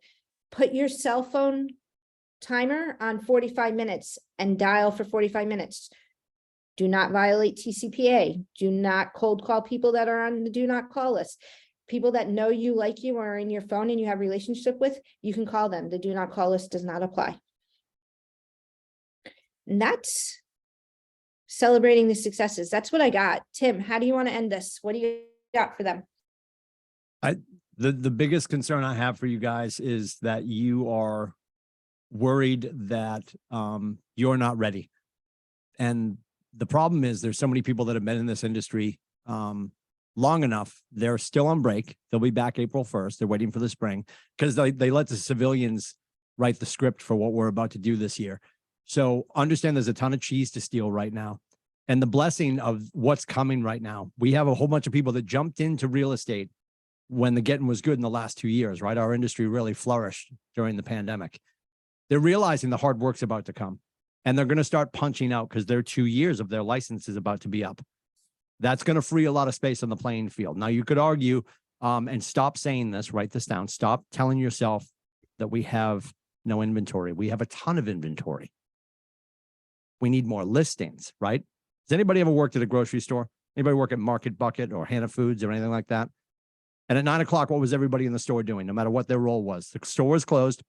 Put your cell phone timer on 45 minutes and dial for 45 minutes. Do not violate TCPA. Do not cold call people that are on the do not call list. People that know you, like you, or are in your phone and you have a relationship with, you can call them. The do not call list does not apply. And that's celebrating the successes. That's what I got. Tim, how do you want to end this? What do you got for them? The biggest concern I have for you guys is that you are worried that you're not ready. And the problem is there's so many people that have been in this industry long enough. They're still on break. They'll be back April 1st. They're waiting for the spring because they let the civilians write the script for what we're about to do this year. So understand there's a ton of cheese to steal right now. And the blessing of what's coming right now, we have a whole bunch of people that jumped into real estate when the getting was good in the last 2 years, right? Our industry really flourished during the pandemic. They're realizing the hard work's about to come. And they're going to start punching out because their 2 years of their license is about to be up. That's going to free a lot of space on the playing field. Now, you could argue and stop saying this, write this down. Stop telling yourself that we have no inventory. We have a ton of inventory. We need more listings, right? Has anybody ever worked at a grocery store? Anybody work at Market Bucket or Hannah Foods or anything like that? And at 9 o'clock, what was everybody in the store doing, no matter what their role was? The store was closed.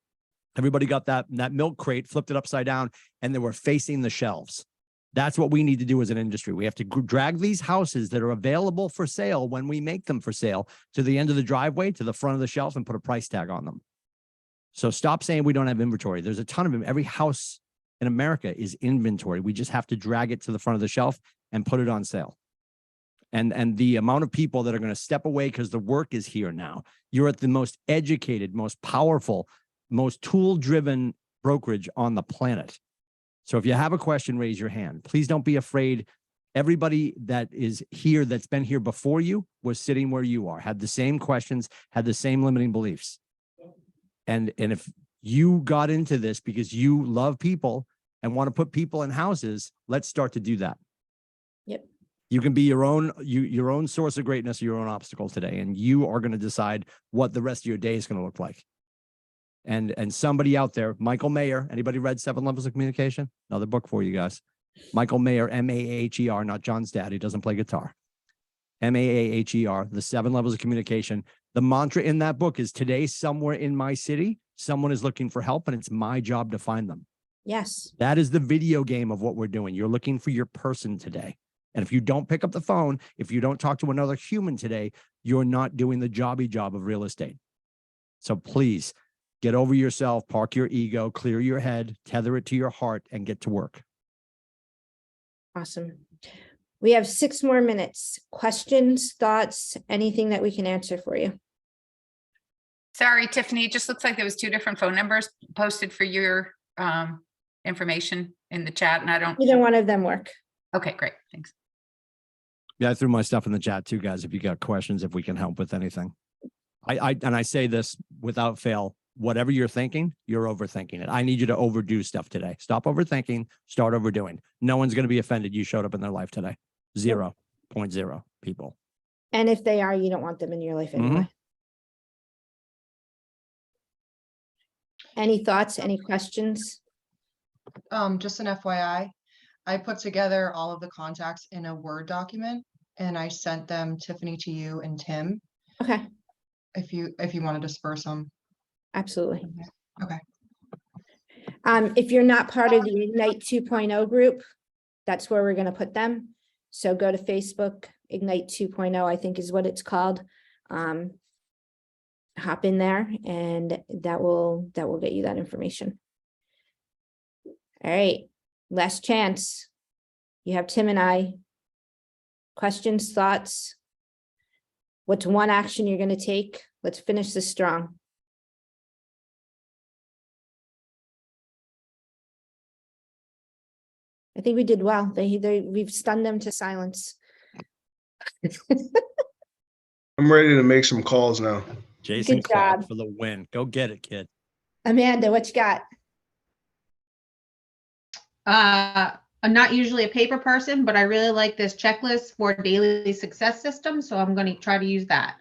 Everybody got that milk crate, flipped it upside down, and they were facing the shelves. That's what we need to do as an industry. We have to drag these houses that are available for sale when we make them for sale to the end of the driveway, to the front of the shelf, and put a price tag on them. So stop saying we don't have inventory. There's a ton of them. Every house in America is inventory. We just have to drag it to the front of the shelf and put it on sale. And the amount of people that are going to step away because the work is here now. You're at the most educated, most powerful, most tool-driven brokerage on the planet. So if you have a question, raise your hand. Please don't be afraid. Everybody that is here, that's been here before you, was sitting where you are, had the same questions, had the same limiting beliefs. And if you got into this because you love people and want to put people in houses, let's start to do that. Yep. You can be your own source of greatness, or your own obstacle today, and you are going to decide what the rest of your day is going to look like. And somebody out there, Michael Mayer, anybody read 7 Levels of Communication? Another book for you guys. Michael Mayer, M-A-H-E-R, not John's dad. He doesn't play guitar. M-A-H-E-R, the 7 Levels of Communication. The mantra in that book is, today, somewhere in my city, someone is looking for help, and it's my job to find them. Yes. That is the video game of what we're doing. You're looking for your person today. And if you don't pick up the phone, if you don't talk to another human today, you're not doing the jobby job of real estate. So please get over yourself, park your ego, clear your head, tether it to your heart, and get to work. Awesome. We have 6 more minutes. Questions, thoughts, anything that we can answer for you? Sorry, Tiffany, it just looks like there was 2 different phone numbers posted for your information in the chat, and I don't. Either one of them work. Okay, great. Thanks. Yeah, I threw my stuff in the chat too, guys, if you got questions, if we can help with anything. I say this without fail. whatever you're thinking, you're overthinking it. I need you to overdo stuff today. Stop overthinking, start overdoing. No one's going to be offended you showed up in their life today. 0.0 people. And if they are, you don't want them in your life anyway. Any thoughts, any questions? Just an FYI, I put together all of the contacts in a Word document and I sent them, Tiffany, to you and Tim, Okay, if you want to disperse them. absolutely. Okay. If you're not part of the Ignite 2.0 group, that's where we're going to put them. So go to Facebook, Ignite 2.0, I think is what it's called. Hop in there and that will get you that information. All right, last chance. You have Tim and I. Questions, thoughts? What's one action you're going to take? Let's finish this strong. I think we did well. We've stunned them to silence. I'm ready to make some calls now. Jason Good Clark job. for the win. Go get it, kid. Amanda, what you got? I'm not usually a paper person, but I really like this checklist for daily success system. So I'm going to try to use that.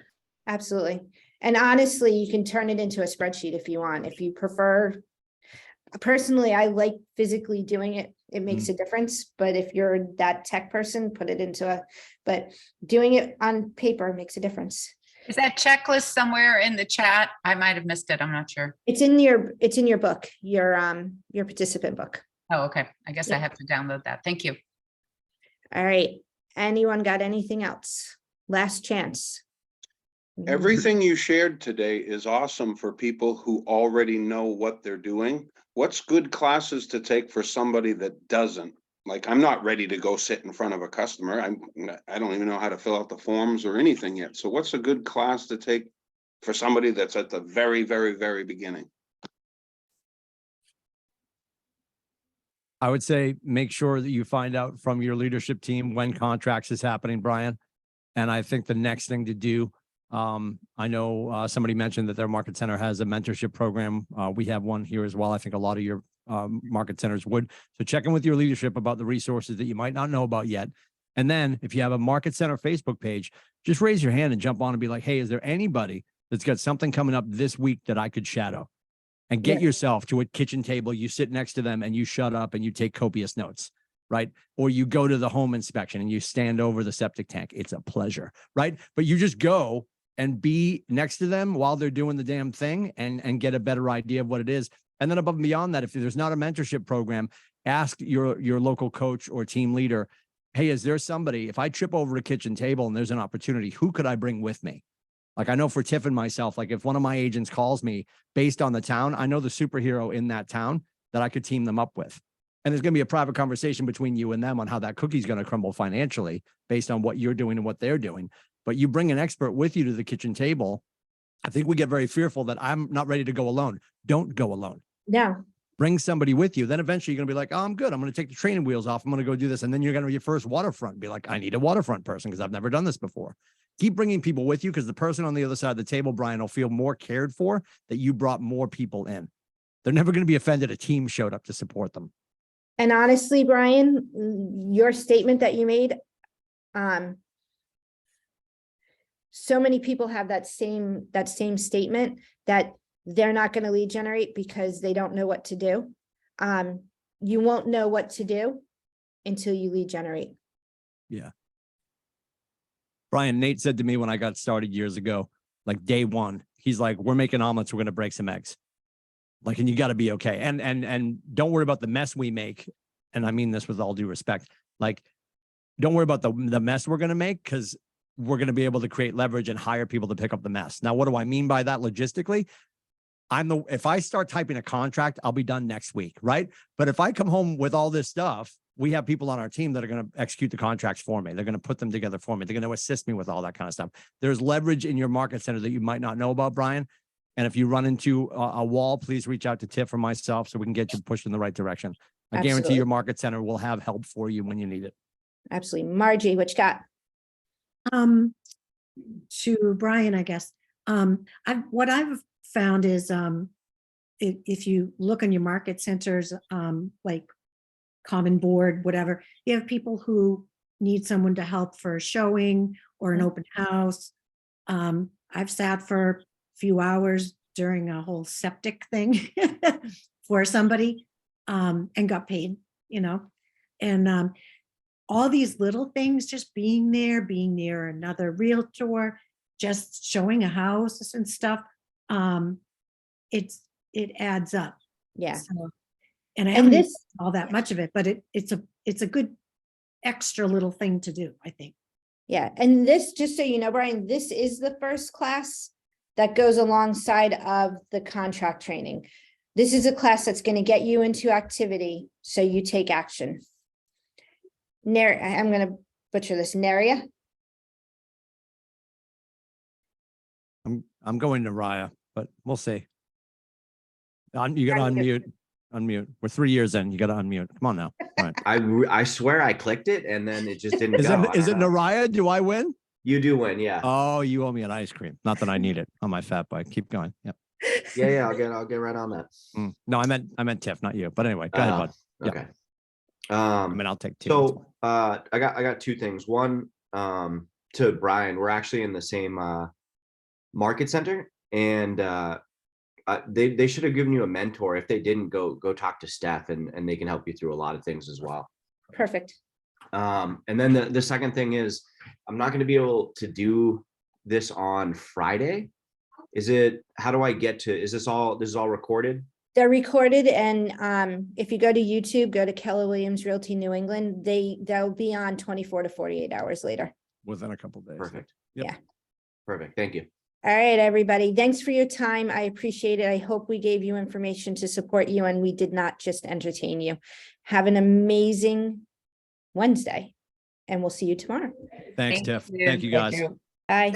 Absolutely. And honestly, you can turn it into a spreadsheet if you want. If you prefer, personally, I like physically doing it. It makes a difference. But if you're that tech person, put it into but doing it on paper makes a difference. Is that checklist somewhere in the chat? I might have missed it. I'm not sure. It's in your book, your participant book. Oh, okay. I guess I Yeah. have to download that. Thank you. All right. Anyone got anything else? Last chance. Everything you shared today is awesome for people who already know what they're doing. What's good classes to take for somebody that doesn't? Like, I'm not ready to go sit in front of a customer. I don't even know how to fill out the forms or anything yet. So what's a good class to take for somebody that's at the very, very, very beginning? I would say make sure that you find out from your leadership team when contracts is happening, Brian. And I think the next thing to do, I know somebody mentioned that their market center has a mentorship program. We have one here as well. I think a lot of your market centers would. So check in with your leadership about the resources that you might not know about yet. And then if you have a market center Facebook page, just raise your hand and jump on and be like, hey, is there anybody that's got something coming up this week that I could shadow? And get yourself to a kitchen table. You sit next to them and you shut up and you take copious notes, right? Or you go to the home inspection and you stand over the septic tank. It's a pleasure, right? But you just go and be next to them while they're doing the damn thing and get a better idea of what it is. And then above and beyond that, if there's not a mentorship program, ask your local coach or team leader, hey, is there somebody, if I trip over a kitchen table and there's an opportunity, who could I bring with me? Like I know for Tiff and myself, like if one of my agents calls me based on the town, I know the superhero in that town that I could team them up with. And there's going to be a private conversation between you and them on how that cookie's going to crumble financially based on what you're doing and what they're doing. But you bring an expert with you to the kitchen table. I think we get very fearful that I'm not ready to go alone. Don't go alone. No. Bring somebody with you. Then eventually you're going to be like, oh, I'm good. I'm going to take the training wheels off. I'm going to go do this. And then you're going to be your first waterfront. Be like, I need a waterfront person because I've never done this before. Keep bringing people with you because the person on the other side of the table, Brian, will feel more cared for that you brought more people in. They're never going to be offended a team showed up to support them. And honestly, Brian, your statement that you made, so many people have that same statement that they're not going to lead generate because they don't know what to do. You won't know what to do until you lead generate. Yeah. Brian, Nate said to me when I got started years ago, like day one, he's like, we're making omelets. We're going to break some eggs. Like, and you got to be okay. And don't worry about the mess we make. And I mean this with all due respect. Like, don't worry about the mess we're going to make because we're going to be able to create leverage and hire people to pick up the mess. Now, what do I mean by that logistically? If I start typing a contract, I'll be done next week, right? But if I come home with all this stuff, we have people on our team that are going to execute the contracts for me. They're going to put them together for me. They're going to assist me with all that kind of stuff. There's leverage in your market center that you might not know about, Brian. And if you run into a wall, please reach out to Tiff or myself so we can get you pushed in the right direction. I guarantee your market center will have help for you when you need it. Absolutely. Margie, what you got? To Brian, I guess. What I've found is if you look in your market centers, like Common Board, whatever, you have people who need someone to help for a showing or an open house. I've sat for a few hours during a whole septic thing for somebody, and got paid, and all these little things, just being there, being near another realtor, just showing a house and stuff. It adds up. Yeah. So, and I And haven't this- used all that much of it, but it's a good extra little thing to do, I think. Yeah, and this, just so you know, Brian, this is the first class that goes alongside of the contract training. This is a class that's going to get you into activity, so you take action. I'm going to butcher this, Neria. I'm going to Raya, but we'll see. You gotta unmute. We're 3 years in. You gotta unmute. Come on now. All right. I swear I clicked it and then it just didn't Is go. it Naraya? Do I win? You do win, yeah. Oh, you owe me an ice cream. Not that I need it on my fat bike. Keep going. Yep. Yeah, I'll get right on that. No, I meant Tiff, not you. But anyway, go ahead, bud. Yeah. Okay. I mean, I'll take two. So I got two things. One, to Brian, we're actually in the same market center, and they should have given you a mentor. If they didn't, go talk to Steph, and they can help you through a lot of things as well. Perfect. And then the second thing is, I'm not going to be able to do this on Friday. How do I get to, this is all recorded? They're recorded, and if you go to YouTube, go to Keller Williams Realty New England, they'll be on 24 to 48 hours later. Within a couple days. Perfect. Yep. Yeah. Perfect. Thank you. All right, everybody. Thanks for your time. I appreciate it. I hope we gave you information to support you, and we did not just entertain you. Have an amazing Wednesday, and we'll see you tomorrow. Thanks, Thank Tiff. you. Thank you, guys. Bye.